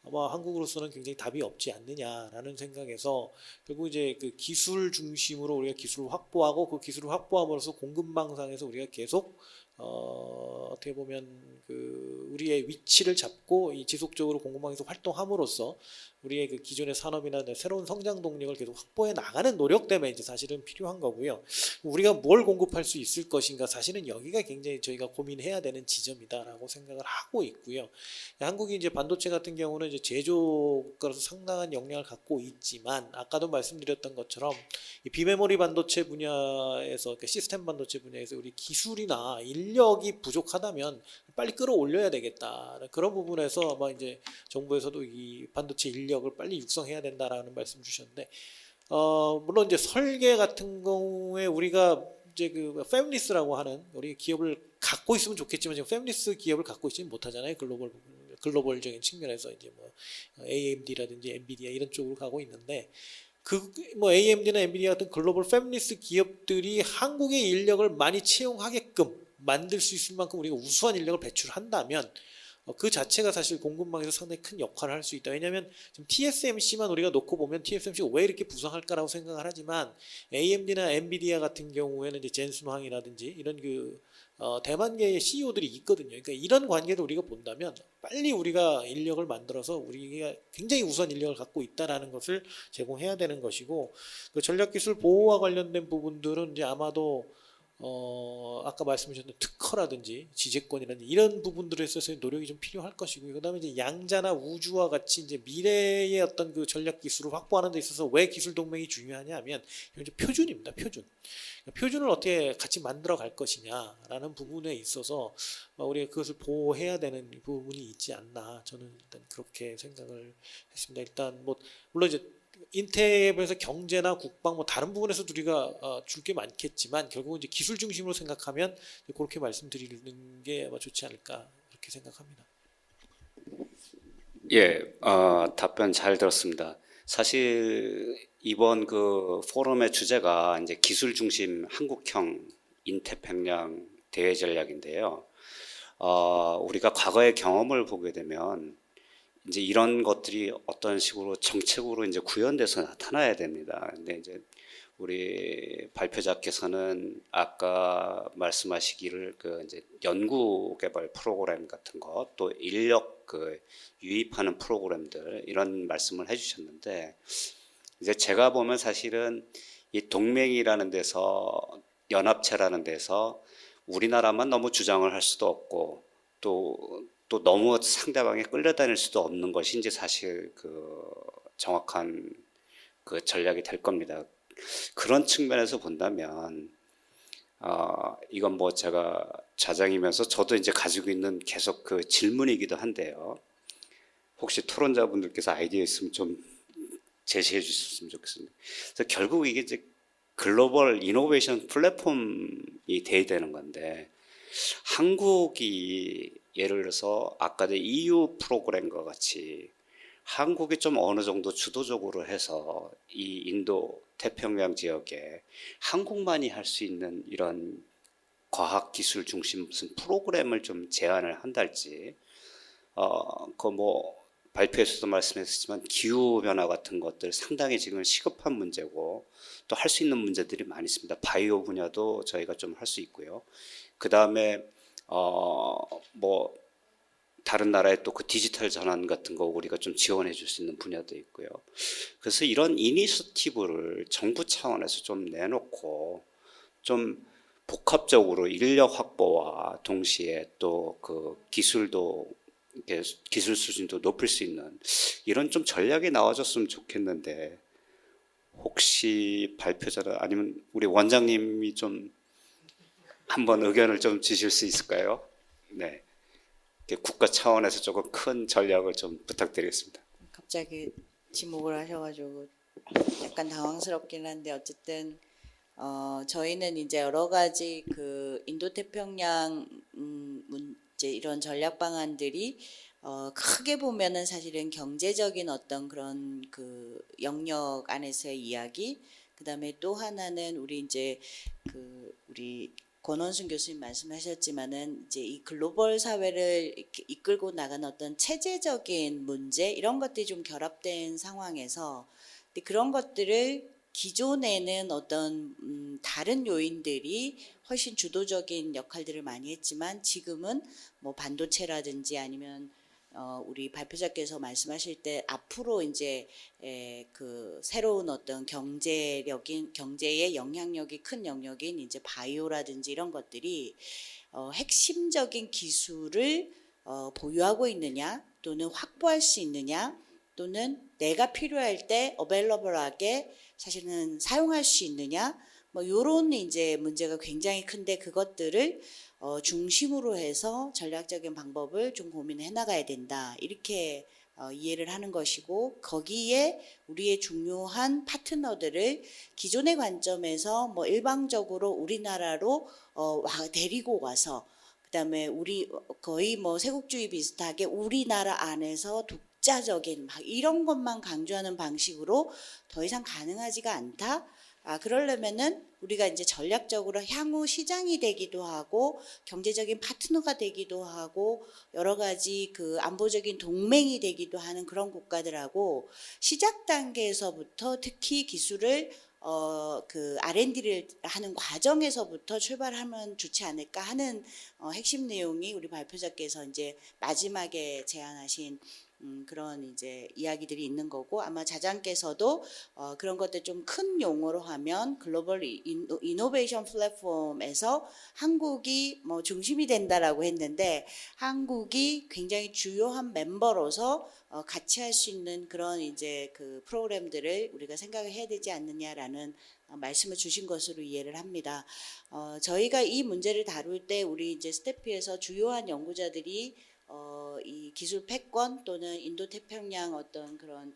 G: 아마 한국으로서는 굉장히 답이 없지 않느냐라는 생각에서 결국 이제 그 기술 중심으로 우리가 기술을 확보하고 그 기술을 확보함으로써 공급망상에서 우리가 계속 어떻게 보면 그 우리의 위치를 잡고 이 지속적으로 공급망에서 활동함으로써 우리의 그 기존의 산업이나 새로운 성장 동력을 계속 확보해 나가는 노력 때문에 이제 사실은 필요한 거고요. 우리가 뭘 공급할 수 있을 것인가 사실은 여기가 굉장히 저희가 고민해야 되는 지점이다라고 생각을 하고 있고요. 한국이 이제 반도체 같은 경우는 이제 제조국가로서 상당한 역량을 갖고 있지만 아까도 말씀드렸던 것처럼 이 비메모리 반도체 분야에서 그러니까 시스템 반도체 분야에서 우리 기술이나 인력이 부족하다면 빨리 끌어올려야 되겠다. 그런 부분에서 아마 이제 정부에서도 이 반도체 인력을 빨리 육성해야 된다라는 말씀 주셨는데, 물론 이제 설계 같은 경우에 우리가 이제 그 패밀리스라고 하는 우리 기업을 갖고 있으면 좋겠지만 지금 패밀리스 기업을 갖고 있지는 못하잖아요. 글로벌적인 측면에서 이제 뭐 AMD라든지 엔비디아 이런 쪽으로 가고 있는데 그 뭐 AMD나 엔비디아 같은 글로벌 패밀리스 기업들이 한국의 인력을 많이 채용하게끔 만들 수 있을 만큼 우리가 우수한 인력을 배출한다면 그 자체가 사실 공급망에서 상당히 큰 역할을 할 수 있다. 왜냐하면 지금 TSMC만 우리가 놓고 보면 TSMC가 왜 이렇게 부상할까라고 생각을 하지만 AMD나 엔비디아 같은 경우에는 이제 젠슨 황이라든지 이런 그 대만계의 CEO들이 있거든요. 그러니까 이런 관계도 우리가 본다면 빨리 우리가 인력을 만들어서 우리가 굉장히 우수한 인력을 갖고 있다라는 것을 제공해야 되는 것이고 그 전략기술 보호와 관련된 부분들은 이제 아마도 아까 말씀하셨던 특허라든지 지재권이라든지 이런 부분들에 있어서의 노력이 좀 필요할 것이고요. 그다음에 이제 양자나 우주와 같이 이제 미래의 어떤 그 전략 기술을 확보하는 데 있어서 왜 기술 동맹이 중요하냐면 이건 이제 표준입니다. 표준을 어떻게 같이 만들어 갈 것이냐라는 부분에 있어서 우리가 그것을 보호해야 되는 부분이 있지 않나 저는 일단 그렇게 생각을 했습니다. 일단 뭐 물론 이제 인터뷰에서 경제나 국방 뭐 다른 부분에서도 우리가 줄 게 많겠지만 결국은 이제 기술 중심으로 생각하면 그렇게 말씀드리는 게 아마 좋지 않을까 그렇게 생각합니다.
A: 예, 답변 잘 들었습니다. 사실 이번 그 포럼의 주제가 이제 기술 중심 한국형 인태평양 대외 전략인데요. 우리가 과거의 경험을 보게 되면 이제 이런 것들이 어떤 식으로 정책으로 이제 구현돼서 나타나야 됩니다. 근데 이제 우리 발표자께서는 아까 말씀하시기를 그 이제 연구 개발 프로그램 같은 것, 또 인력 그 유입하는 프로그램들 이런 말씀을 해주셨는데 이제 제가 보면 사실은 이 동맹이라는 데서 연합체라는 데서 우리나라만 너무 주장을 할 수도 없고 또 너무 상대방에 끌려다닐 수도 없는 것이 이제 사실 그 정확한 그 전략이 될 겁니다. 그런 측면에서 본다면 이건 뭐 제가 좌장이면서 저도 이제 가지고 있는 계속 그 질문이기도 한데요. 혹시 토론자분들께서 아이디어 있으면 좀 제시해 주셨으면 좋겠습니다. 그래서 결국 이게 이제 글로벌 이노베이션 플랫폼이 돼야 되는 건데 한국이 예를 들어서 아까 EU 프로그램과 같이 한국이 좀 어느 정도 주도적으로 해서 이 인도 태평양 지역에 한국만이 할 수 있는 이런 과학기술 중심 무슨 프로그램을 좀 제안을 한달지 그 뭐 발표에서도 말씀했지만 기후 변화 같은 것들 상당히 지금 시급한 문제고 또 할 수 있는 문제들이 많이 있습니다. 바이오 분야도 저희가 좀 할 수 있고요. 그 다음에 뭐 다른 나라의 또 그 디지털 전환 같은 거 우리가 좀 지원해 줄 수 있는 분야도 있고요. 그래서 이런 이니셔티브를 정부 차원에서 좀 내놓고 좀 복합적으로 인력 확보와 동시에 또 그 기술도 이렇게 기술 수준도 높일 수 있는 이런 좀 전략이 나와줬으면 좋겠는데 혹시 발표자나 아니면 우리 원장님이 좀 한번 의견을 좀 주실 수 있을까요? 네. 이렇게 국가 차원에서 조금 큰 전략을 좀 부탁드리겠습니다.
H: 갑자기 지목을 하셔가지고 약간 당황스럽긴 한데 어쨌든 저희는 이제 여러 가지 그 인도태평양 문제 이런 전략 방안들이 크게 보면은 사실은 경제적인 어떤 그런 그 영역 안에서의 이야기, 그다음에 또 하나는 우리 이제 그 우리 권원순 교수님 말씀하셨지만은 이제 이 글로벌 사회를 이렇게 이끌고 나가는 어떤 체제적인 문제 이런 것들이 좀 결합된 상황에서 근데 그런 것들을 기존에는 어떤 다른 요인들이 훨씬 주도적인 역할들을 많이 했지만 지금은 뭐 반도체라든지 아니면 우리 발표자께서 말씀하실 때 앞으로 이제 그 새로운 어떤 경제의 영향력이 큰 영역인 이제 바이오라든지 이런 것들이 핵심적인 기술을 보유하고 있느냐 또는 확보할 수 있느냐 또는 내가 필요할 때 어베일러블하게 사실은 사용할 수 있느냐 뭐 이런 이제 문제가 굉장히 큰데 그것들을 중심으로 해서 전략적인 방법을 좀 고민해 나가야 된다 이렇게 이해를 하는 것이고 거기에 우리의 중요한 파트너들을 기존의 관점에서 뭐 일방적으로 우리나라로 데리고 와서 그다음에 우리 거의 뭐 세국주의 비슷하게 우리나라 안에서 독자적인 막 이런 것만 강조하는 방식으로 더 이상 가능하지가 않다. 그러려면은 우리가 이제 전략적으로 향후 시장이 되기도 하고 경제적인 파트너가 되기도 하고 여러 가지 그 안보적인 동맹이 되기도 하는 그런 국가들하고 시작 단계에서부터 특히 기술을 그 R&D를 하는 과정에서부터 출발하면 좋지 않을까 하는 핵심 내용이 우리 발표자께서 이제 마지막에 제안하신 그런 이제 이야기들이 있는 거고 아마 자장께서도 그런 것들 좀 큰 용어로 하면 글로벌 이노베이션 플랫폼에서 한국이 뭐 중심이 된다라고 했는데 한국이 굉장히 주요한 멤버로서 같이 할 수 있는 그런 이제 그 프로그램들을 우리가 생각을 해야 되지 않느냐라는 말씀을 주신 것으로 이해를 합니다. 저희가 이 문제를 다룰 때 우리 이제 스태피에서 주요한 연구자들이 이 기술 패권 또는 인도태평양 어떤 그런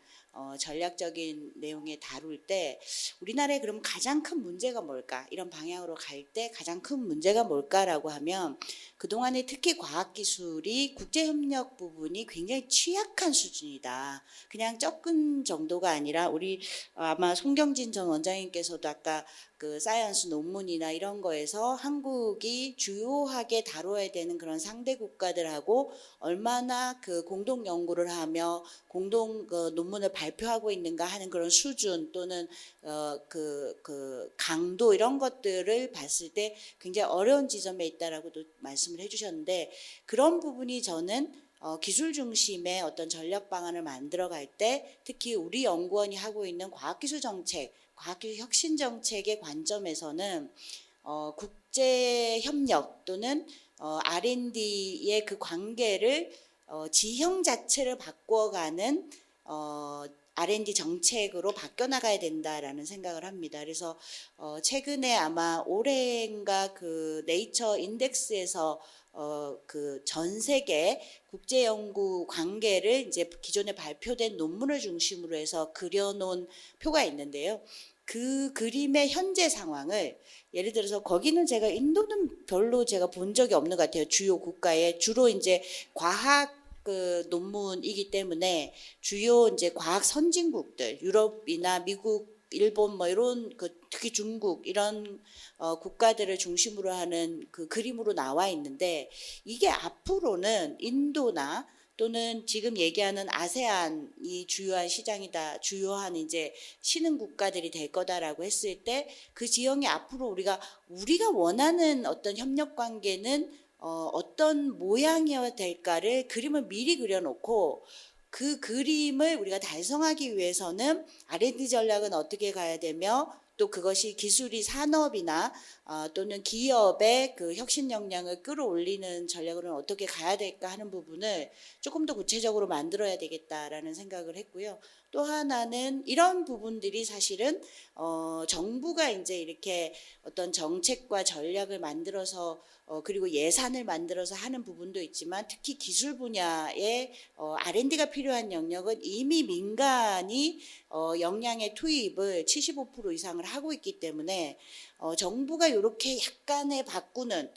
H: 전략적인 내용에 다룰 때 우리나라에 그럼 가장 큰 문제가 뭘까 이런 방향으로 갈 때 가장 큰 문제가 뭘까라고 하면 그동안에 특히 과학기술이 국제협력 부분이 굉장히 취약한 수준이다. 그냥 접근 정도가 아니라 우리 아마 송경진 전 원장님께서도 아까 그 사이언스 논문이나 이런 거에서 한국이 주요하게 다뤄야 되는 그런 상대 국가들하고 얼마나 그 공동 연구를 하며 공동 그 논문을 발표하고 있는가 하는 그런 수준 또는 그 강도 이런 것들을 봤을 때 굉장히 어려운 지점에 있다라고도 말씀을 해주셨는데 그런 부분이 저는 기술 중심의 어떤 전략 방안을 만들어 갈 때 특히 우리 연구원이 하고 있는 과학기술 정책, 과학기술 혁신 정책의 관점에서는 국제 협력 또는 R&D의 그 관계를 지형 자체를 바꿔가는 R&D 정책으로 바뀌어나가야 된다라는 생각을 합니다. 그래서 최근에 아마 올해인가 그 네이처 인덱스에서 그 전 세계 국제 연구 관계를 이제 기존에 발표된 논문을 중심으로 해서 그려놓은 표가 있는데요. 그 그림의 현재 상황을 예를 들어서 거기는 제가 인도는 별로 제가 본 적이 없는 것 같아요. 주요 국가에 주로 이제 과학 그 논문이기 때문에 주요 이제 과학 선진국들 유럽이나 미국, 일본 뭐 이런 그 특히 중국 이런 국가들을 중심으로 하는 그 그림으로 나와 있는데 이게 앞으로는 인도나 또는 지금 얘기하는 아세안이 주요한 시장이다, 주요한 이제 신흥 국가들이 될 거다라고 했을 때 그 지형이 앞으로 우리가 원하는 어떤 협력 관계는 어떤 모양이어야 될까를 그림을 미리 그려놓고 그 그림을 우리가 달성하기 위해서는 R&D 전략은 어떻게 가야 되며 또 그것이 기술이 산업이나 또는 기업의 그 혁신 역량을 끌어올리는 전략으로는 어떻게 가야 될까 하는 부분을 조금 더 구체적으로 만들어야 되겠다라는 생각을 했고요. 또 하나는 이런 부분들이 사실은 정부가 이제 이렇게 어떤 정책과 전략을 만들어서 그리고 예산을 만들어서 하는 부분도 있지만 특히 기술 분야에 R&D가 필요한 영역은 이미 민간이 역량의 투입을 75% 이상을 하고 있기 때문에 정부가 이렇게 약간의 바꾸는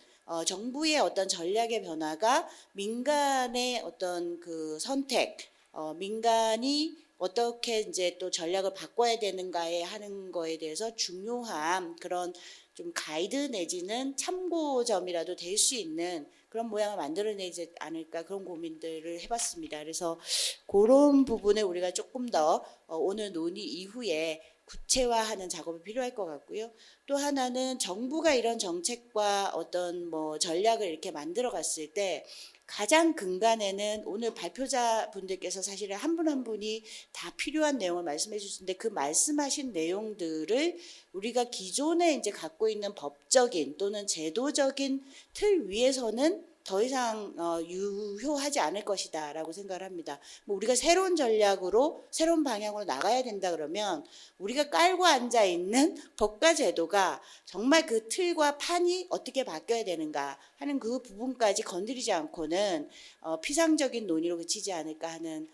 H: 정부의 어떤 전략의 변화가 민간의 어떤 그 선택, 민간이 어떻게 이제 또 전략을 바꿔야 되는가에 하는 거에 대해서 중요한 그런 좀 가이드 내지는 참고점이라도 될 수 있는 그런 모양을 만들어내지 않을까 그런 고민들을 해봤습니다. 그래서 그런 부분에 우리가 조금 더 오늘 논의 이후에 구체화하는 작업이 필요할 것 같고요. 또 하나는 정부가 이런 정책과 어떤 뭐 전략을 이렇게 만들어 갔을 때 가장 근간에는 오늘 발표자 분들께서 사실은 한 분 한 분이 다 필요한 내용을 말씀해 주시는데 그 말씀하신 내용들을 우리가 기존에 이제 갖고 있는 법적인 또는 제도적인 틀 위에서는 더 이상 유효하지 않을 것이다라고 생각을 합니다. 뭐 우리가 새로운 전략으로 새로운 방향으로 나가야 된다 그러면 우리가 깔고 앉아 있는 법과 제도가 정말 그 틀과 판이 어떻게 바뀌어야 되는가 하는 그 부분까지 건드리지 않고는 피상적인 논의로 그치지 않을까 하는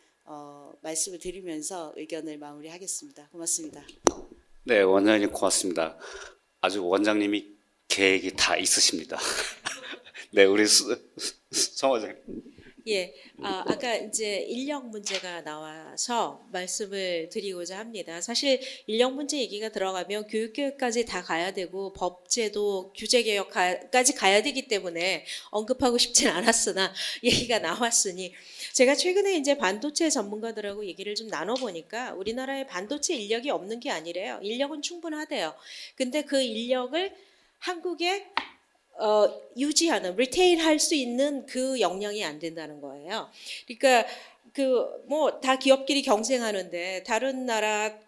H: 말씀을 드리면서 의견을 마무리하겠습니다. 고맙습니다.
A: 네, 원장님 고맙습니다. 아주 원장님이 계획이 다 있으십니다. 네, 우리 성 원장님.
F: 예, 아까 이제 인력 문제가 나와서 말씀을 드리고자 합니다. 사실 인력 문제 얘기가 들어가면 교육개혁까지 다 가야 되고 법제도 규제개혁까지 가야 되기 때문에 언급하고 싶진 않았으나 얘기가 나왔으니 제가 최근에 이제 반도체 전문가들하고 얘기를 좀 나눠보니까 우리나라에 반도체 인력이 없는 게 아니래요. 인력은 충분하대요. 근데 그 인력을 한국에 유지하는, 리테인 할 수 있는 그 역량이 안 된다는 거예요. 그러니까 뭐 다 기업끼리 경쟁하는데 다른 나라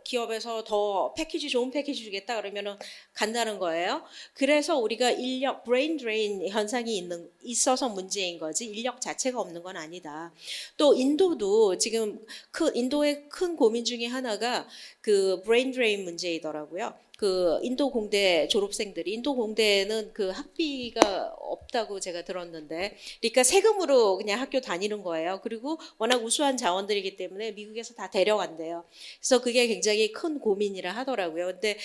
F: 기업에서 더 좋은 패키지 주겠다 그러면은 간다는 거예요. 그래서 우리가 인력 브레인 드레인 현상이 있어서 문제인 거지 인력 자체가 없는 건 아니다. 또 인도도 지금 인도의 큰 고민 중에 하나가 그 브레인 드레인 문제이더라고요. 그 인도 공대 졸업생들이 인도 공대는 그 학비가 없다고 제가 들었는데 그러니까 세금으로 그냥 학교 다니는 거예요. 그리고 워낙 우수한 자원들이기 때문에 미국에서 다 데려간대요. 그래서 그게 굉장히 큰 고민이라 하더라고요. 근데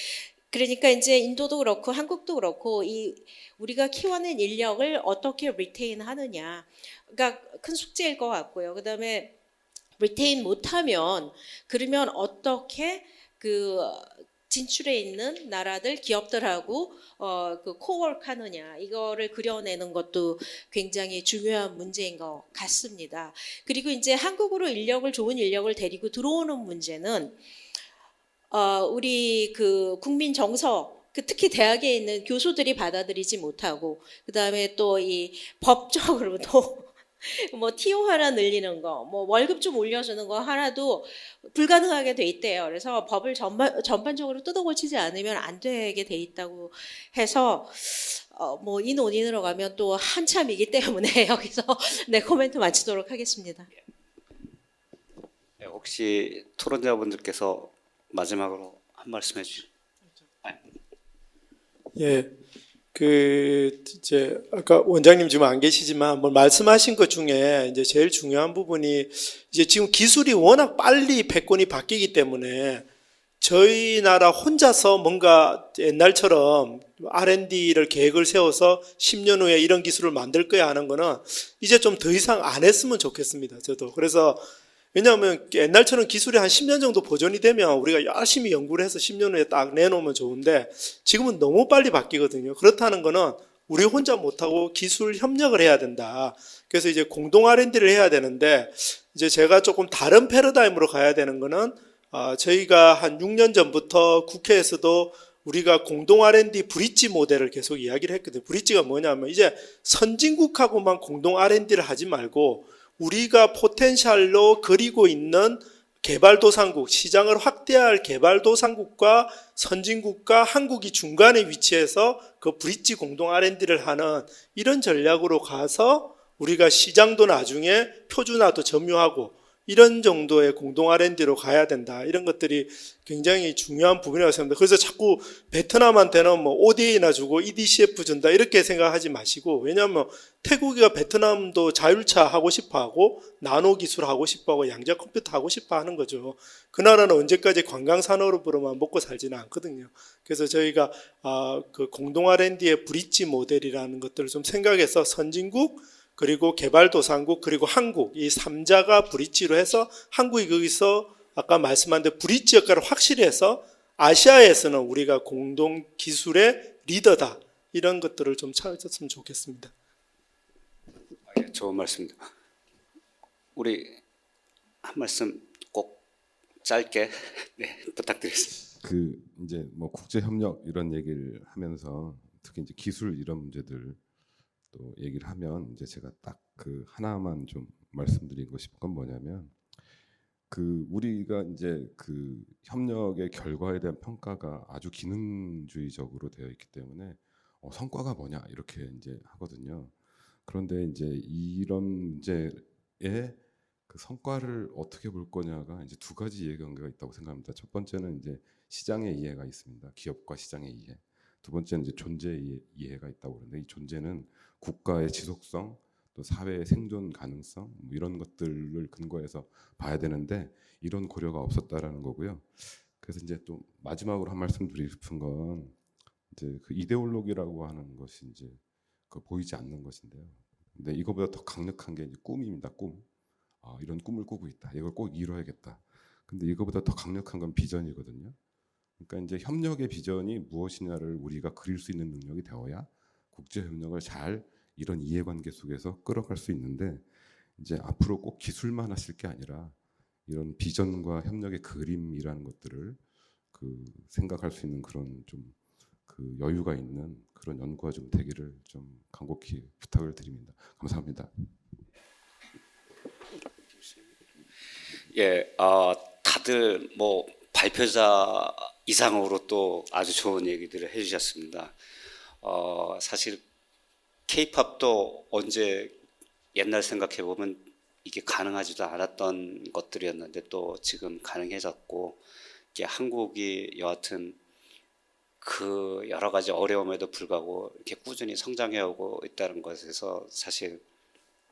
F: 그러니까 이제 인도도 그렇고 한국도 그렇고 우리가 키워낸 인력을 어떻게 리테인 하느냐. 그러니까 큰 숙제일 것 같고요. 그다음에 리테인 못하면 그러면 어떻게 진출해 있는 나라들 기업들하고 그 코워크 하느냐 이거를 그려내는 것도 굉장히 중요한 문제인 것 같습니다. 그리고 이제 한국으로 좋은 인력을 데리고 들어오는 문제는 우리 그 국민 정서 특히 대학에 있는 교수들이 받아들이지 못하고 그다음에 또 이 법적으로도 뭐 TO 하나 늘리는 거, 뭐 월급 좀 올려주는 거 하나도 불가능하게 돼 있대요. 그래서 법을 전반적으로 뜯어고치지 않으면 안 되게 돼 있다고 해서 뭐 이 논의로 가면 또 한참이기 때문에 여기서 네 코멘트 마치도록 하겠습니다.
A: 네, 혹시 토론자분들께서 마지막으로 한 말씀 해주시죠.
E: 예. 이제 아까 원장님 지금 안 계시지만 뭐 말씀하신 것 중에 이제 제일 중요한 부분이 이제 지금 기술이 워낙 빨리 패권이 바뀌기 때문에 저희 나라 혼자서 뭔가 옛날처럼 R&D를 계획을 세워서 10년 후에 이런 기술을 만들 거야 하는 거는 이제 좀 더 이상 안 했으면 좋겠습니다. 저도. 그래서 왜냐하면 옛날처럼 기술이 한 10년 정도 보존이 되면 우리가 열심히 연구를 해서 10년 후에 딱 내놓으면 좋은데 지금은 너무 빨리 바뀌거든요. 그렇다는 거는 우리 혼자 못하고 기술 협력을 해야 된다. 그래서 이제 공동 R&D를 해야 되는데 이제 제가 조금 다른 패러다임으로 가야 되는 거는 저희가 한 6년 전부터 국회에서도 우리가 공동 R&D 브릿지 모델을 계속 이야기를 했거든요. 브릿지가 뭐냐면 이제 선진국하고만 공동 R&D를 하지 말고 우리가 포텐셜로 그리고 있는 개발도상국, 시장을 확대할 개발도상국과 선진국과 한국이 중간에 위치해서 그 브릿지 공동 R&D를 하는 이런 전략으로 가서 우리가 시장도 나중에 표준화도 점유하고 이런 정도의 공동 R&D로 가야 된다. 이런 것들이 굉장히 중요한 부분이라고 생각합니다. 그래서 자꾸 베트남한테는 뭐 ODA나 주고 EDCF 준다 이렇게 생각하지 마시고, 왜냐하면 태국이가 베트남도 자율차 하고 싶어하고 나노 기술 하고 싶어하고 양자 컴퓨터 하고 싶어하는 거죠. 그 나라는 언제까지 관광 산업으로만 먹고 살지는 않거든요. 그래서 저희가 그 공동 R&D의 브릿지 모델이라는 것들을 좀 생각해서 선진국 그리고 개발도상국 그리고 한국 이 3자가 브릿지로 해서 한국이 거기서 아까 말씀한 대로 브릿지 역할을 확실히 해서 아시아에서는 우리가 공동 기술의 리더다. 이런 것들을 좀 찾았으면 좋겠습니다.
A: 예, 좋은 말씀입니다. 우리 한 말씀 꼭 짧게 네, 부탁드리겠습니다.
C: 그 이제 뭐 국제 협력 이런 얘기를 하면서 특히 이제 기술 이런 문제들 또 얘기를 하면 이제 제가 딱 그 하나만 좀 말씀드리고 싶은 건 뭐냐면 그 우리가 이제 그 협력의 결과에 대한 평가가 아주 기능주의적으로 되어 있기 때문에 성과가 뭐냐 이렇게 이제 하거든요. 그런데 이제 이런 문제에 그 성과를 어떻게 볼 거냐가 이제 두 가지 이해관계가 있다고 생각합니다. 첫 번째는 이제 시장의 이해가 있습니다. 기업과 시장의 이해. 두 번째는 이제 존재의 이해가 있다고 그러는데 이 존재는 국가의 지속성, 또 사회의 생존 가능성 뭐 이런 것들을 근거해서 봐야 되는데 이런 고려가 없었다라는 거고요. 그래서 이제 또 마지막으로 한 말씀 드리고 싶은 건 이제 그 이데올로기라고 하는 것이 이제 그 보이지 않는 것인데요. 근데 이거보다 더 강력한 게 이제 꿈입니다. 꿈. 이런 꿈을 꾸고 있다. 이걸 꼭 이뤄야겠다. 근데 이거보다 더 강력한 건 비전이거든요. 그러니까 이제 협력의 비전이 무엇이냐를 우리가 그릴 수 있는 능력이 되어야 국제 협력을 잘 이런 이해관계 속에서 끌어갈 수 있는데 이제 앞으로 꼭 기술만 하실 게 아니라 이런 비전과 협력의 그림이라는 것들을 그 생각할 수 있는 그런 좀 그 여유가 있는 그런 연구가 좀 되기를 좀 간곡히 부탁을 드립니다. 감사합니다.
A: 예, 다들 뭐 발표자 이상으로 또 아주 좋은 얘기들을 해주셨습니다. 사실 K-팝도 언제 옛날 생각해 보면 이게 가능하지도 않았던 것들이었는데 또 지금 가능해졌고, 이게 한국이 여하튼 그 여러 가지 어려움에도 불구하고 이렇게 꾸준히 성장해오고 있다는 것에서 사실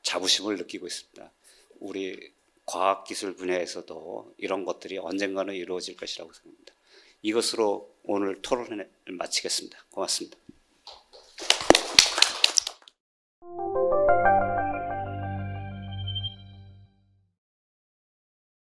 A: 자부심을 느끼고 있습니다. 우리 과학기술 분야에서도 이런 것들이 언젠가는 이루어질 것이라고 생각합니다. 이것으로 오늘 토론을 마치겠습니다. 고맙습니다.